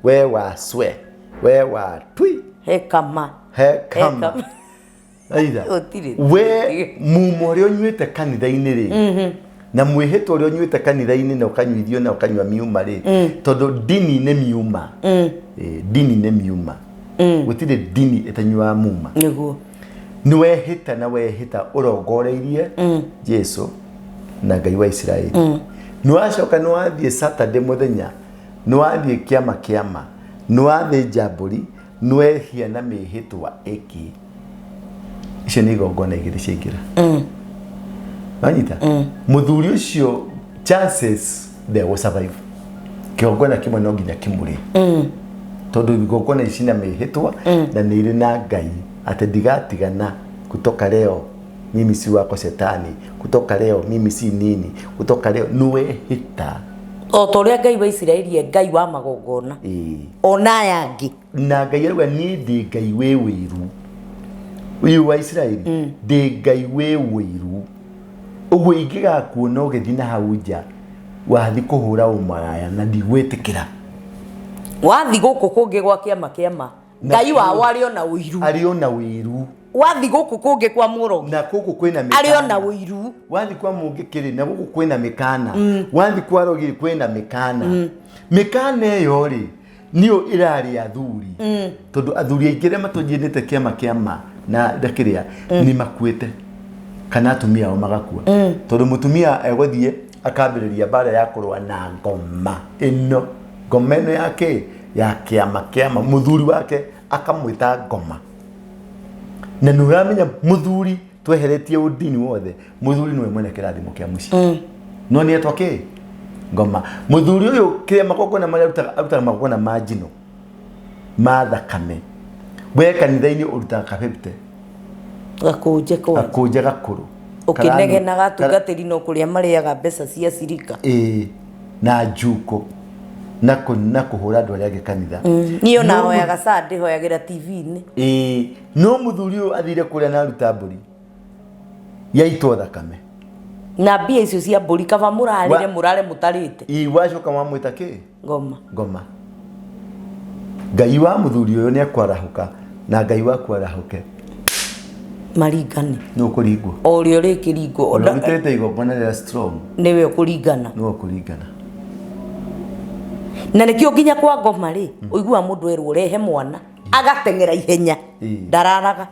we wa swe we wa twi hekama aitha we mumo ũrĩa ũnyuĩte kanitha-inĩ rĩ na mwĩhĩtwo ũrĩa ũnyuĩte kanitha-inĩ na ũkanyuithio na ũkanyua miuma rĩ tondũ dini nĩ miuma dini nĩ miuma gũtirĩ dini ĩtanyuaga muma nĩguo nĩ wehĩta na wehĩta ũrongoreirie Jesu na Ngai wa Israeli nĩ wacoka nĩ wathiĩ Saturday mũthenya nĩ wathiĩ kĩama nĩ wathiĩ njambũri nĩ wehia na mĩhĩtwa ĩngĩ icio nĩ igongona igĩrĩ ciaingĩra wanyita mũthuri ũcio chances they will survive kĩgongona kĩmwe no nginya kĩmũrĩ tondũ igongona ici na mĩhĩtwa na nĩ irĩ na Ngai atĩ ndigatigana kutoka leo mimi si wako shetani kutoka leo mimi si nini kutoka leo niwehita o toria Ngai wa Israeli Ngai wa magongona ona yangi na Ngai arauga ni ndi Ngai we wiru uyu wa Israeli ndi Ngai we wiru uguo ingigakuona ũgĩthiĩ na hau nja wathi kũhũra ũmaraya na ndigwĩtĩkĩra wathi gũkũ kũngĩ gwa kĩama Ngai wao arĩ ona ũiru wathi gũkũ kũngĩ kwa mũrogi na gũkũ kwĩna mĩkana arĩ ona ũiru wathi kwa mũngĩkĩrĩ na gũkũ kwĩna mĩkana wathi kwa rogi kwĩna mĩkana mĩkana ĩyo rĩ niyo ĩrarĩ athuri tondũ athuri aingĩ arĩa matũnjĩrĩte kĩama na ndakĩrĩa nĩ makuĩte kana atumia ao magakua tondũ mũtumia egũthiĩ akambĩrĩria bara ya kũrũa na ngoma ĩno yake ya kĩama mũthuri wake akamwĩta ngoma na nĩ ũramenya mũthuri tweheretie ũndini wothe mũthuri nĩwe mwene kĩrathimo kĩa mũciĩ no nĩ etwa kĩ ngoma mũthuri ũyũ kĩrĩa magongona marĩa arutaga magongona ma njino ma thakame we kanitha-inĩ ũrutaga kabebite gakũnje gakũrũ ũkĩnegena gatungatĩri no kũrĩa marĩaga mbeca cia cirika na njuko na kuhura andũ arĩa angĩ kanitha niyo na hoyaga Sunday hoyagĩra TV-inĩ no mũthuri ũyũ athire kũrĩa na ruta mbũri yaitwo thakame na mbia icio cia mbũri kaba mũrare mũtarĩte wacoka wamwĩta kĩ ngoma Ngai wa mũthuri ũyũ nĩ akwarahũka na Ngai waku arahũke maringane no kũringwo o rĩo rĩkĩringwo ona rutĩte igongona rĩa strong nĩwe ũkũringana no kũringana na nĩkĩo nginya kwa ngoma rĩ ũigua mũndũ erwo rehe mwana agateng'era ihenya ndararaga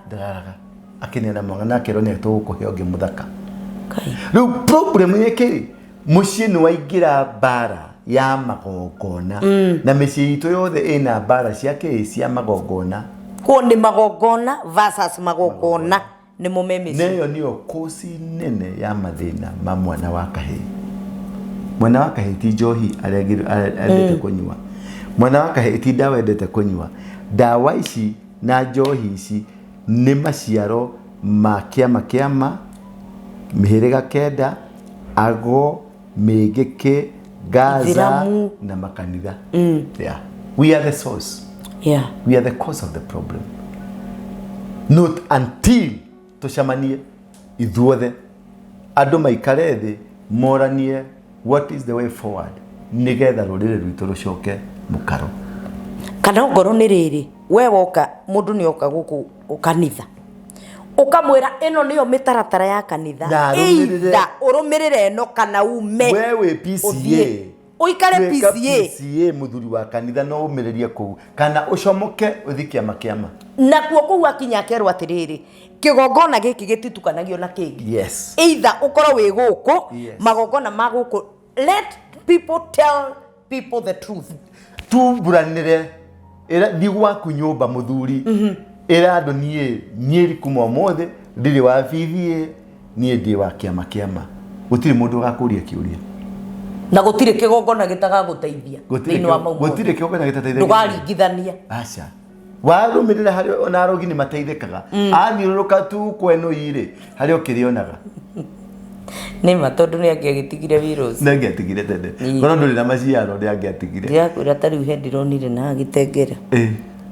akinena mwana nake rone tũgũkũhe ũngĩ mũthaka rĩu problem yake mũciĩ nĩ waingĩra bara ya magongona na mĩciĩ itũ yothe ĩna bara ciake cia magongona ko nĩ magongona versus magongona nĩ mũmemeci neyo niyo kosi nene ya mathĩna ma mwana wa kahĩĩ mwana wa kahĩĩ ti njohi arendete kũnyua mwana wa kahĩĩ ti ndawa endete kũnyua ndawa ici na njohi ici nĩ maciaro ma kĩama mĩhĩrĩga kenda ago mĩngĩkĩ Gaza na makanitha we are the source we are the cause of the problem not until tuchamanie ithuothe andũ maikare thĩ moranie what is the way forward nigetha rũrĩrĩ rwitũ rũcoke mũkaro kana ngoro nĩ rĩrĩ we woka mũndũ nĩ oka gũkũ kanitha ukamwira ino niyo mitaratara ya kanitha either urumirire no kana ume wewe PCA uikare PCA muthuri wa kanitha no umiririe ku kana ucomoke uthike makiama na kuo akinya kerwa atiriri kigongona giki gititukanagio na kingi yes either ukoro wi guku magongona maguku let people tell people the truth tu buranire era digwa kunyumba muthuri era ando nie rikuma mothe ndiri wa vivie nie ndi wa kiama gutire mundu gakuria kiuria na gutire kigongona gitaga guteithia thini wa mau gutire kigongona gitateithia ndugaringithania acha warumirire hari ona arogi ni mateithikaga athiuruka tu kweno ire hari okirionaga ni matondu ni angiagitigire virus na angiatigire tende kono nduri na maciaro ndi angiatigire ya kwira tari he ndironire na gitengera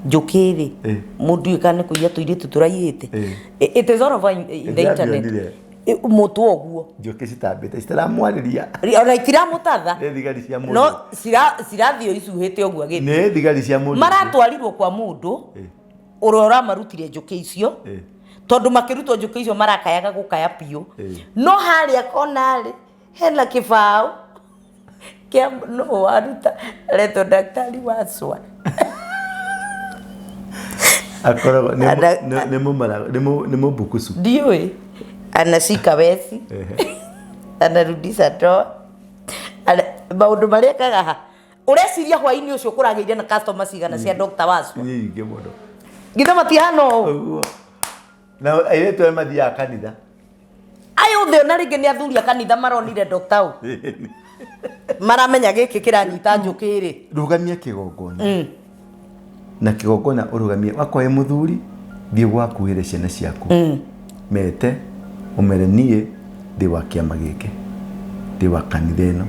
njukiri mundu ikane kuya tuiritu turaiyite it is all over in the internet mutu oguo njuki citambite citaramwariria ona itiramuthatha ni thigari cia mundu no cirathio icuhite oguo agiti ni thigari cia mundu maratwarirwo kwa mundu urora marutire njuki icio tondu makirutwo njuki icio marakayaga gukaya piu no haria konari hena kibao kia no waruta leto daktari waswa akoro ni mubukusu ndiwe anashika wesi anarudisha to maundu maria kaga ureciria hwaini ucio kurageire na customer cigana cia Dr. Waswa nyingi muno githa matihano na aire to mathia kanitha ayo the na ringi ni athuri a kanitha maronire Dr. u maramenya giki kiranyita njukiri rugamia kigongona na kigongona urugamie wakoe muthuri thie gwakuire ciana ciaku mete umerenie ndi wa kiama giki ndi wa kanitha ino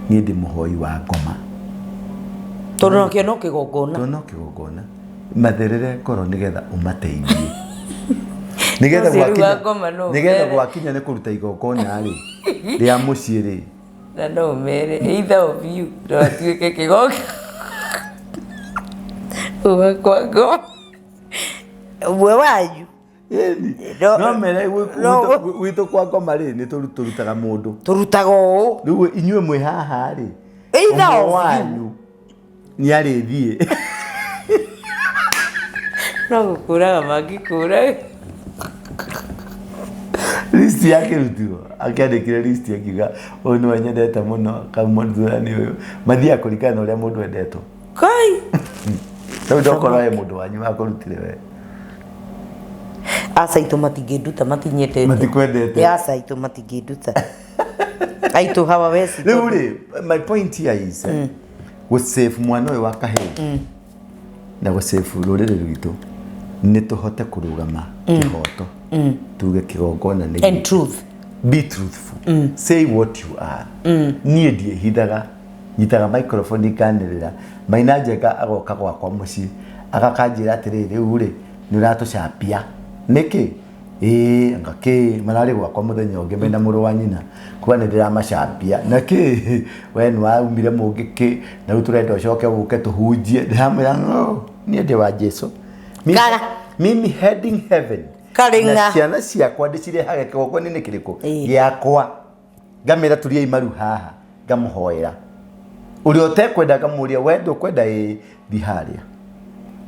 ni ndi muhoi wa ngoma tono kigongona matherere koro nigetha umateithie nigetha gwakinya ni kuruta igongona ri ria mucii ri na no mere either of you do atuike kigonga uwakwago uwe wanyu no mere wito kwa ngoma ri ni turutaga mundu turutaga uu riu inyue mwi haha ri either of you ni arithie no gukuraga magikura list yake rutuo akiandikire list yakiga uyu ni wenyendete muno kamuthurani uyu mathia kurikana uria mundu endetwo kai tau ndokora ye mundu wanyu akurutire we acaitu matinginduta matinyete matikwendete ya acaitu matinginduta aitu hawa wesi riu ri my point here is go save mwana uyu wa kaheri na go save rurire rwitu ni tuhote kurugama kihoto tuge kigongona ni and truth be truthful say what you are nie die hidaga nyitaga microphone ikanirira maina njega agoka gwakwa muci agakanjira atiriri riu ri ni uratucapia niki ngaki marari gwakwa muthenya ungi mena muru wa nyina kuba ni ndiramacapia naki we ni waumire mungiki na riu turenda ucoke guke tuhunjie ndiramwira no nie ndi wa Jesu mimi heading heaven na ciana ciakwa ndicirehage kigongona ni kiriko giakwa ngamira turia imaru haha ngamuhoera uri otekwenda ngamuria wendo kwenda biharia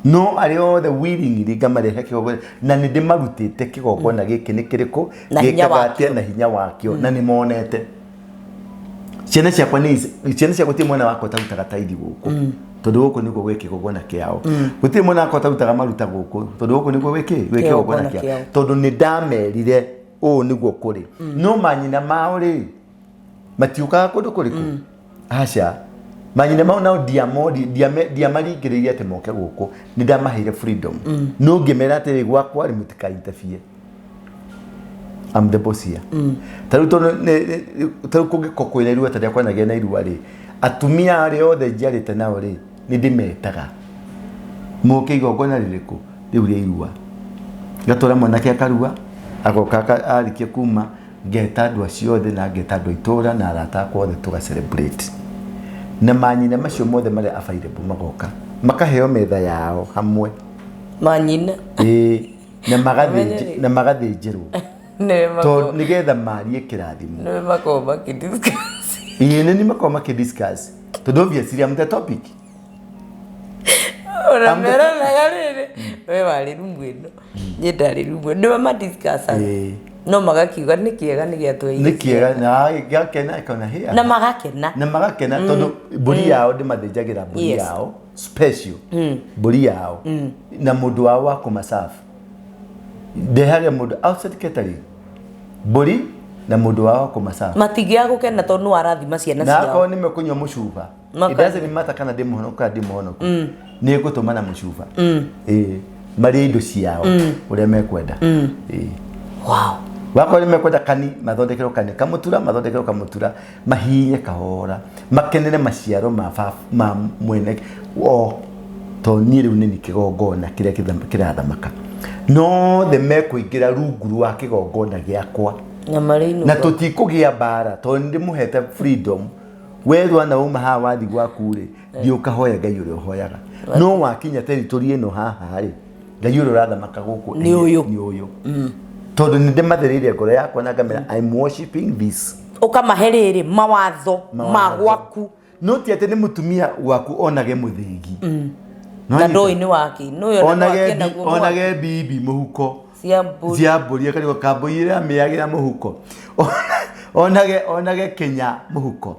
no ari all the willingly ngamarehe kigongona na ni ndimarutite kigongona giki ni kiriko gikagatia na hinya wakio na ni monete ciana ciakwa ti mwana wakwa tarutaga taithi guku tondu guku niguo gwiki kigongona kiao gutiri mwana wakwa tarutaga maruta guku tondu guku niguo gwiki kigongona kiao tondu ni ndamerire uu niguo kuri no manyina mao ri matiukaga kundu kuriku aca manyina mao nao diamaringiririe ati moke guku ni ndamaheire freedom no ngimera atiri gwakwa ri mutikaitafie I'm the boss here. Taru kugiko kwira irua taria kwanagia na irua ri atumia ari othe njarite nao ri ni ndimetaga muke igongona ririku riu ria irua gatora mwanake akarua agoka arikie kuma ngeta andu acio othe na ngeta andu itura na arata akwa othe tuga celebrate na manyina macio mothe mari available magoka makaheo metha yao hamwe manyina na magathĩnjĩrwo to nigetha marie kĩrathimo nĩ makoma kĩdiscuss nĩ makoma kĩdiscuss tondũ obviously am the topic ora mera nagarĩrĩ we warĩ rumu ĩno niĩ ndarĩ rumu nĩ madiscuss no magakiuga nĩ kĩega nĩ gĩatũeire nĩ kĩega na gĩakena ikona hĩa na magakena tondũ mbũri yao ndĩmathĩnjagĩra mbũri yao special mbũri yao na mũndũ wao wa kũmasafu ndehage mũndũ outside catering mbũri na mũndũ wao wa kũmasafu matingĩaga gũkena tondũ nĩ warathima ciana ciao na akorwo nĩ mekũnyua mũcuba it doesn't matter kana ndĩmũhonoka ndĩmũhonoku nĩ gũtũma na mũcuba marĩ indo ciao ũrĩa mekwenda wow wakorwo nĩ mekwenda kani mathondekerwo kani kamutura mathondekerwo kamutura mahiye kahora makenere maciaro ma mwene to niĩ rĩu nĩ kĩgongona kĩrĩa kĩrathamaka no the mekũingĩra rungu rwa kĩgongona gĩakwa na tũtikũgĩa mbara tondũ ndĩmũhete freedom wethwa na uma haha wathi gwaku rĩ thiĩ ũkahoya Ngai ũrĩa ũhoyaga no wakinya territory ĩno haha rĩ Ngai ũrĩa ũrathamaka gũkũ nĩ ũyũ tondũ nĩ ndĩmathĩrĩire ngoro yakwa na ngamera I'm worshiping this ũkamahe rĩrĩ mawatho ma gwaku no ti atĩ nĩ mũtumia waku onage mũthĩgi na ndoi-inĩ wake onage bibi mũhuko cia mbũri akarigwo kambũire amĩagĩra mũhuko onage Kenya mũhuko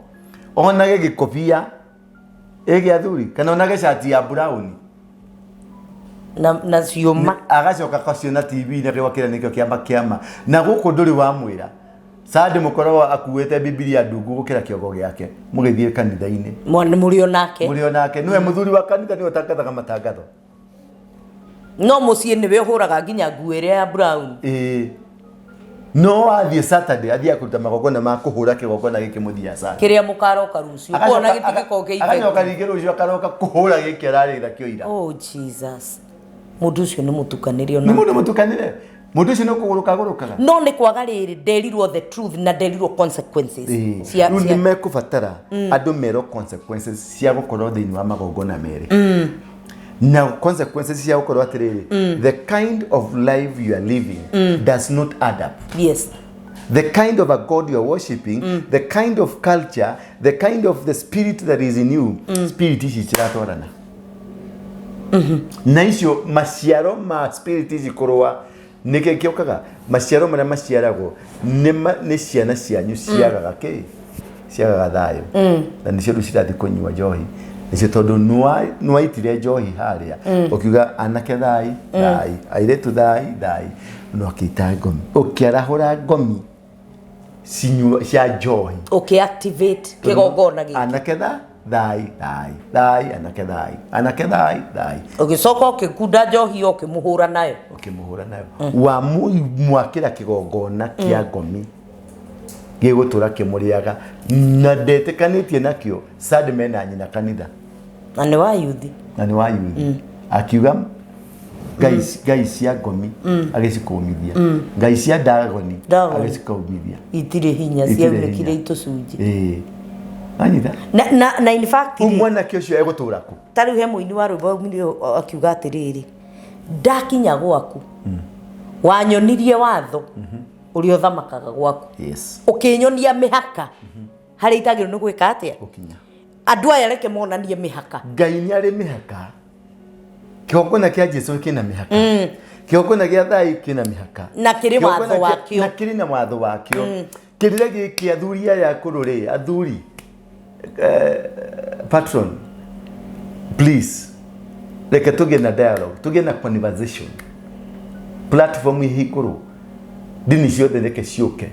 onage gĩkobia gĩa athuri kana onage shati ya brown na cioma agacoka kaciona TV na gwa kĩra nĩkĩo kĩama na gũkũ ndũrĩ wa mwĩra sadi mũkoragwo akuĩte Biblia ndungu gũkĩra kĩongo gĩake mũgĩthiĩ kanitha-inĩ mũrĩo nake niwe mũthuri wa kanitha niwe ũtangathaga matangatho no mũciĩ nĩwe ũhũraga nginya nguo ĩrĩa ya brown no athiĩ Saturday athiĩ kũruta magongona ma kũhũra kĩgongona gĩkĩ mũthia sana kĩrĩa mũkaroka rũciũ kuona gĩtigĩkorwo kĩibe agacoka rĩngĩ rũciũ akaroka kũhũra gĩkĩ ararĩra kĩoira oh Jesus mũndũ ũcio nĩ mũtukanĩre nĩ mũndũ mũtukanĩre mũndũ ũcio nĩ kũgũrũkaga no nĩ kwaga rĩrĩ nderirwo the truth na nderirwo consequences rĩu nĩ mekũbatara andũ merwo consequences cia gũkorwo thĩinĩ wa magongona merĩ now consequences cia gũkorwo atĩrĩrĩ the kind of life you are living does not add up yes the kind of a God you are worshiping the kind of culture the kind of the spirit that is in you spirit ici ciratwarana na icio maciaro ma spirit ici kũrũa nĩkĩ kĩokaga maciaro marĩa maciaragwo nĩ ciana cianyu ciagaga ciagaga thayũ na nĩcio rĩu cirathiĩ kũnyua njohi nĩcio tondũ nĩwaitire njohi harĩa ũkiuga anake thai airĩtu thai no akĩita ngomi ũkĩarahũra ngomi cia njohi ũkĩactivate kĩgongona gĩkĩ anake thai anake thai ũgĩcoka ũkĩkunda njohi ũkĩmũhũra nayo wa mwakĩra kĩgongona kĩa ngomi gĩgũtũra kĩmũrĩaga na ndetĩkanĩtie nakĩo Sadme na nyina kanitha na nĩ wa yuthi akiuga ngai cia ngomi agĩcikũmithia ngai cia ndagoni agĩcikũmithia itirĩ hinya ciaunĩkire itũcunjĩ anyitha na in fact mwanake ũcio egũtũra kũ tarĩu he mũini wa rwĩmbo umire akiuga atĩrĩrĩ ndakinya gwaku wanyonirie watho ũrĩa ũthamakaga gwaku ũkĩnyonia mĩhaka harĩa itagĩrwo nĩ gwĩka atĩa andũ aya reke monanie mĩhaka Ngai nĩ arĩ mĩhaka kĩgongona kĩa Jesũ kĩna mĩhaka kĩgongona gĩa thai kĩna mĩhaka na kĩrĩ watho wakĩo na kĩrĩ na watho wakĩo kĩrĩa gĩkĩ athuri aya kũrũrĩ athuri patron please reke tũgĩe na dialogue tũgĩe na conversation platform ihingũrwo ndini ciothe reke ciũke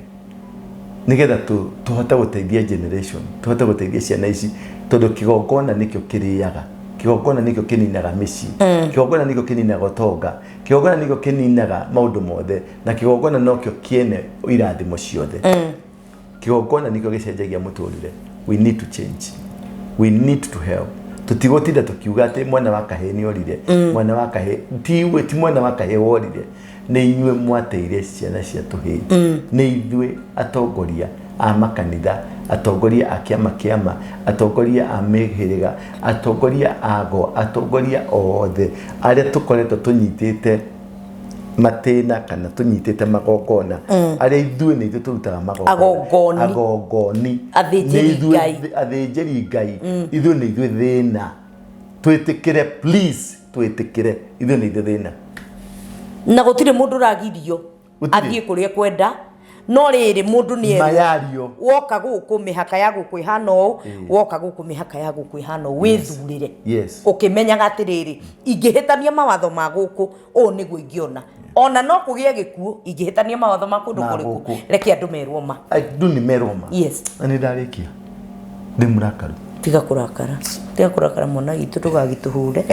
nĩgetha tũhote gũteithia generation tũhote gũteithia ciana ici tondũ kĩgongona nĩkĩo kĩrĩaga kĩgongona nĩkĩo kĩninaga mĩciĩ kĩgongona nĩkĩo kĩninaga ũtonga kĩgongona nĩkĩo kĩninaga maũndũ mothe na kĩgongona nokĩo kĩene irathimo ciothe kĩgongona nĩkĩo gĩcenjagia mũtũrĩre we need to change we need to help tutigũtinda tukiuga atĩ mwana wa kahĩĩ nĩ orire mwana wa kahĩĩ ti mwana wa kahĩĩ worire nĩ inyuĩ mwateire ciana cia tũhĩĩ nĩ ithuĩ atongoria a makanitha atongoria a kĩama atongoria a mĩhĩrĩga atongoria a go atongoria othe arĩa tũkoretwo tũnyitĩte matena kana tunyitete magongona aria ithuĩ nĩ ithuĩ tũrutaga agongoni athĩnjĩri Ngai ithuĩ nĩ ithuĩ thĩna twĩtĩkĩre please twĩtĩkĩre ithuĩ nĩ ithuĩ thĩna na gũtirĩ mũndũ ũragirio athiĩ kũrĩa kwenda no rĩrĩ mũndũ nĩ mayario woka gũkũ mĩhaka ya gũkũ ihana ũũ woka gũkũ mĩhaka ya gũkũ ihana ũũ wĩthurĩre ũkĩmenyaga atĩrĩrĩ ingĩhĩtania mawatho ma gũkũ ũũ nĩguo ingĩona ona no kũgĩe gĩkuũ ingĩhĩtania mawatho ma kũndũ kũrĩkũ reke andũ merwo ma andũ nĩ merwo ma na nĩ ndarĩkia ndĩ mũrakaru tiga kũrakara mwana witũ ndũgagĩtũhũre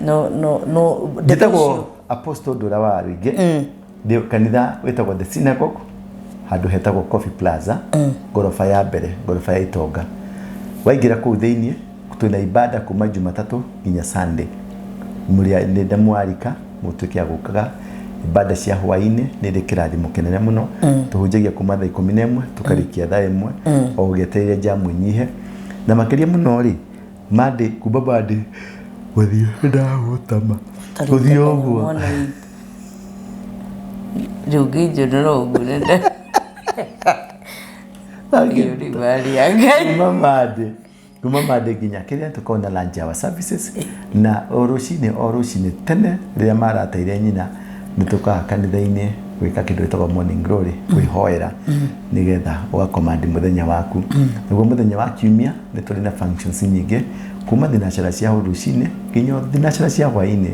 no njĩtagwo Apostle Ndũra wa Rwĩngĩ ndĩ kanitha wĩtagwo The Synagogue handũ hetagwo Coffee Plaza gorofa ya mbere gorofa ya Itonga waingĩra kũu thĩinĩ twĩna ibada kuma Jumatatũ nginya Sunday mũrĩa nĩ ndamwarika mũtuĩke agũkaga ibada cia hwainĩ nĩ ndĩ kĩrathimo kĩnene mũno tũhunjagia kuma thaa 11 tũkarĩkia thaa 1 o gũgĩetereire jamu nyihe na makĩria mũno rĩ mande kumba bande gũthiĩ ndagũtama gũthiĩ ũguo rĩu ngĩnjũra ũguo nenda kuma mande nginya kĩrĩa tũkona lunch hour services na o rũcinĩ tene rĩrĩa marateire nyina nĩ tũkaga kanitha-inĩ gwĩka kĩndũ gĩtagwo morning glory kwĩhoera nĩgetha ũgakomandi mũthenya waku nĩguo mũthenya wa kiumia nĩ tũrĩ na functions nyingĩ kuma thinacara cia rũcinĩ nginya thinacara cia hwainĩ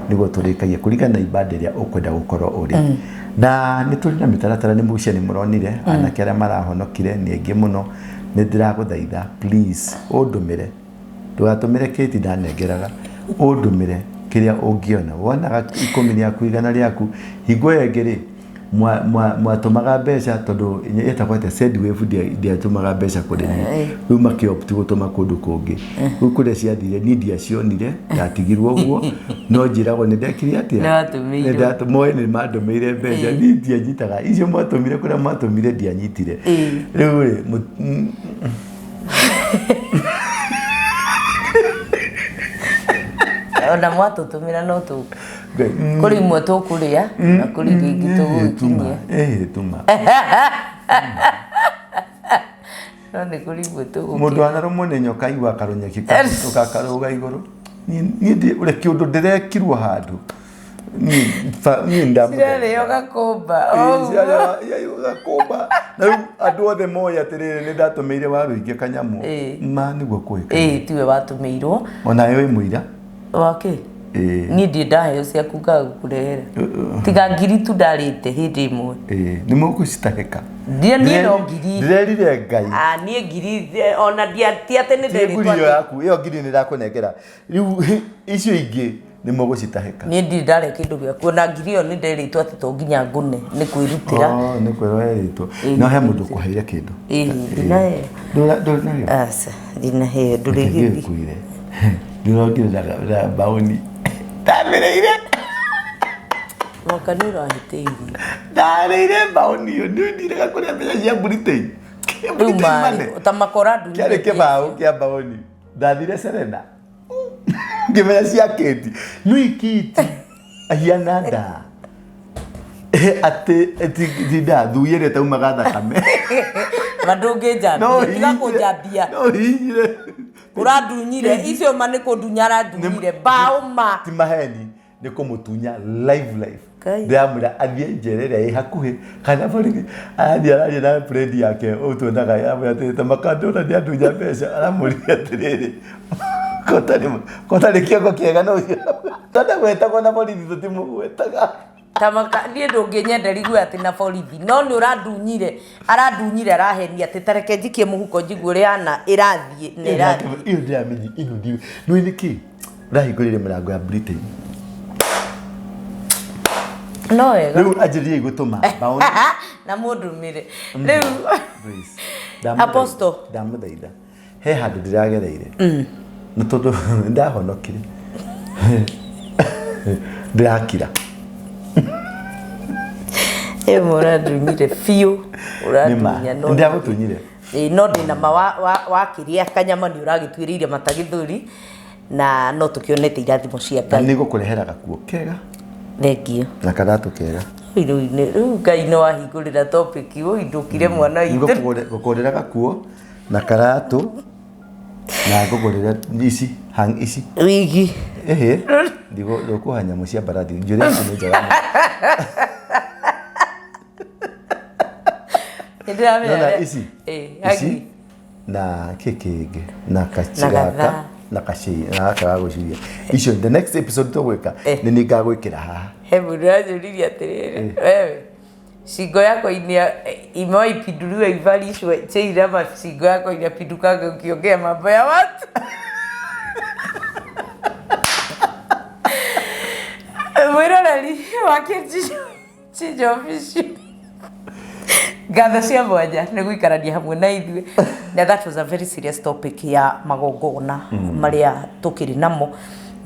nĩguo tũrĩkagia kũringana na ibada ĩrĩa ũkwenda gũkorwo ũrĩ na nĩ tũrĩ na mĩtaratara nĩ mũciĩ nĩ mũronire anake arĩa marahonokire nĩ aingĩ mũno nĩ ndĩragũthaitha please ũndũmĩre ndũgatũmĩre kĩti ndanengeraga ũndũmĩre kĩrĩa ũngĩona wonaga ikũmi rĩaku igana rĩaku hingo ĩngĩ mwatũmaga mbeca tondũ yetagwo atĩ Sendwave ndiatũmaga mbeca kũrĩ niĩ rĩu makĩopti gũtũma kũndũ kũngĩ rĩu kũrĩa ciathire niĩ ndiacionire ndatigirwo ũguo no njĩragwo nĩ ndekire atĩa moe nĩ mandũmĩire mbeca niĩ ndianyitaga icio mwatũmire kũrĩa mwatũmire ndianyitire rĩu rĩ ona mwatũtũmĩra no tũ kũrĩ imwe tũkũrĩa na kũrĩ rĩngĩ tũgũkinyia tuma no nĩ kũrĩ imwe tũgũkinyia mũndũ anarũmwo nĩ nyoka igua karũnyeki tũkakarũga igũrũ niĩ ũrĩ kĩũndũ ndĩrekirwo handũ niĩ ndamũrĩo gakomba na rĩu andũ othe moya atĩrĩrĩ nĩ ndatũmĩire wa Rwĩngĩ kanyamũ ma nĩguo kũĩka tiwe watũmĩirwo ona we mũira wake niĩ ndĩ ndaheo ciaku ngagũkũrehera tiga ngiri tu ndarĩte hĩndĩ ĩmwe nĩ mũgũcitahĩka niĩ no ngiri ndĩrerire Ngai niĩ ngiri ona ti atĩ nĩ ndĩrĩtwo yaku ĩyo ngiri nĩ ndakũnengera rĩu icio ingĩ nĩ mũgũcitahĩka niĩ ndĩ ndarĩ kĩndũ gĩaku ona ngiri ĩyo nĩ nderĩtwo atĩ to nginya ngũne nĩ kwĩrutĩra nĩ kwĩrorerĩtwo no he mũndũ ũkũheire kĩndũ ndinaheo ndũnaheo ndinaheo ndũrĩgĩthi ndĩrongire baoni ndamĩrĩire mwaka nĩ ũrahĩtĩirie ndarĩire baoni ĩyo nĩ ndirega kũrĩa mbeca cia Britain rĩu marĩ ta makora ndunire kĩarĩ kĩbaũ kĩa baoni ndathire Serena ngĩmenya cia kĩti nuikiti ahiana nda atĩ ndathuire taumaga thakame mandũngĩnjambia tiga kũnjambia no hinyire ũrandunyire icio ma nĩ kũndunya arandunyire mbaũ ma ti maheni nĩ kũmũtunya live ndĩramwĩra athiĩ njĩra ĩrĩa ĩ hakuhĩ kana borithi athiĩ araria na friend yake ũũ tuonaga yamwĩra atĩrĩ ta makandũra nĩ andunya mbeca aramũria atĩrĩrĩ kotarĩ kĩongo kĩega no tonda gwĩtagwo na borithi tũtimũgwĩtaga tamaka niĩ ndũngĩnyenderigue atĩ na borithi no nĩ arandunyire arahenia atĩ tareke njikie mũhuko njigue ũrĩa ana ĩrathiĩ na ĩrathiĩ iyo ndĩramenya ino ndiwe nĩ nĩkĩ ũrahingũrĩre mĩrango ya Britain no wega rĩu anjĩrĩrie gũtũma baoni na mũndũmĩre rĩu Apostle ndamũthaitha he handũ ndĩragereire na tondũ ndahonokire ndĩrakira mũrandunyire biũ ũrandunya no ndagũtunyire no ndĩna ma wakĩrĩa kanyama nĩ ũragĩtuĩrĩire matagĩthũri na no tũkĩonete irathimo cia Ngai nĩ gũkũrehera gakuo kega Thengio. Na karatu kega. Rĩu Ngai no ahingũrĩra topic indũkire mwana witũ. Ngũkũrĩra gakuo na karatu na ngũkũrĩra ici hang ici. Wigi. Ndĩgũkũha nyamũ cia mbarathi njũrĩ yaku nĩ njega. Nona ici na kekege na kachigaka na kashi na kagagũcuria icio the next episode tũgwĩka nĩ ngagwĩkĩra haha. Hebu ndĩrajũririe atĩrĩrĩ wewe cingo yako imewaipinduliwa ivalishwe cheira ama cingo yako inapindukaga ukiongea mambo ya watu. Mwiroreri wa Kijiji Official. Gatha cia mwanya nĩ gũikarania hamwe na ithuĩ. Na that was a very serious topic ya magongona marĩa tũkĩrĩ namo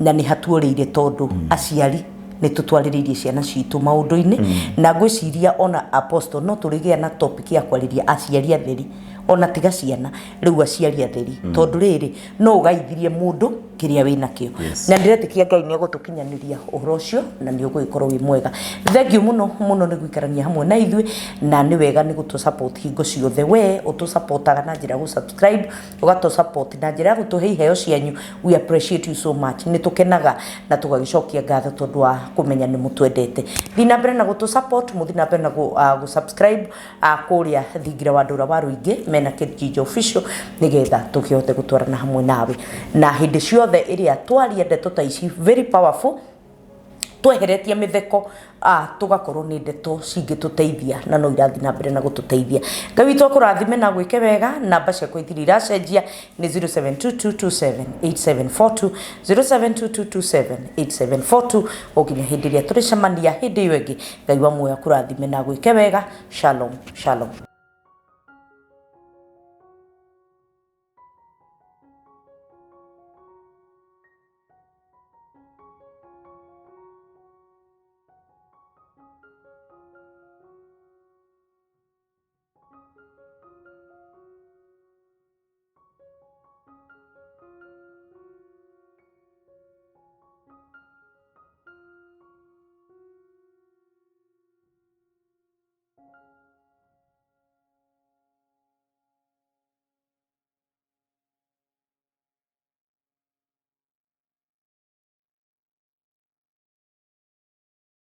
na nĩ hatuũrĩire tondũ aciari nĩ tũtwarĩrĩirie ciana citũ maũndũ-inĩ na ngwĩciria ona Apostle no tũrĩgĩa na topic ya kwarĩria aciari atheri ona tiga ciana rĩu aciari atheri tondũ rĩrĩ no ũgaithirie mũndũ kĩrĩa wĩna kĩo na ndĩretĩkia Ngai nĩ egũtũkinyanĩria ũhoro ũcio na nĩ ũgũgĩkorwo wĩ mwega. Thengiũ mũno mũno nĩ gũikarania hamwe na ithuĩ na nĩ wega nĩ gũtũ support hingo ciothe we ũtũ supportaga na njĩra gũ subscribe ũgatũ support na njĩra ya gũtũhe iheo cianyu. We appreciate you so much. Nĩ tũkenaga na tũgagĩcokia ngatho tondũ wa kũmenya nĩ mũtwendete. Thiĩ na mbere na gũtũ support mũthiĩ na mbere na gũ subscribe kũrĩa thingira wa Ndũra wa Rũingĩ mena Kijiji Official nĩgetha tũkĩhote gũtwarana hamwe nawe na hĩndĩ ciothe ĩrĩa twaria ndeto ta ici very powerful tweheretie mĩtheko tugakorwo nĩ ndeto cingĩtũteithia na no irathi na mbere na gũtũteithia. Ngai witũ akũrathime na gwĩke wega. Namba ciakwa ithiri iracenjia nĩ 0722278742 0722278742 ũkinya hĩndĩ ĩrĩa tũrĩcemania hĩndĩ ĩyo ĩngĩ. Ngai wa muoyo akũrathime na gwĩke wega. Shalom shalom.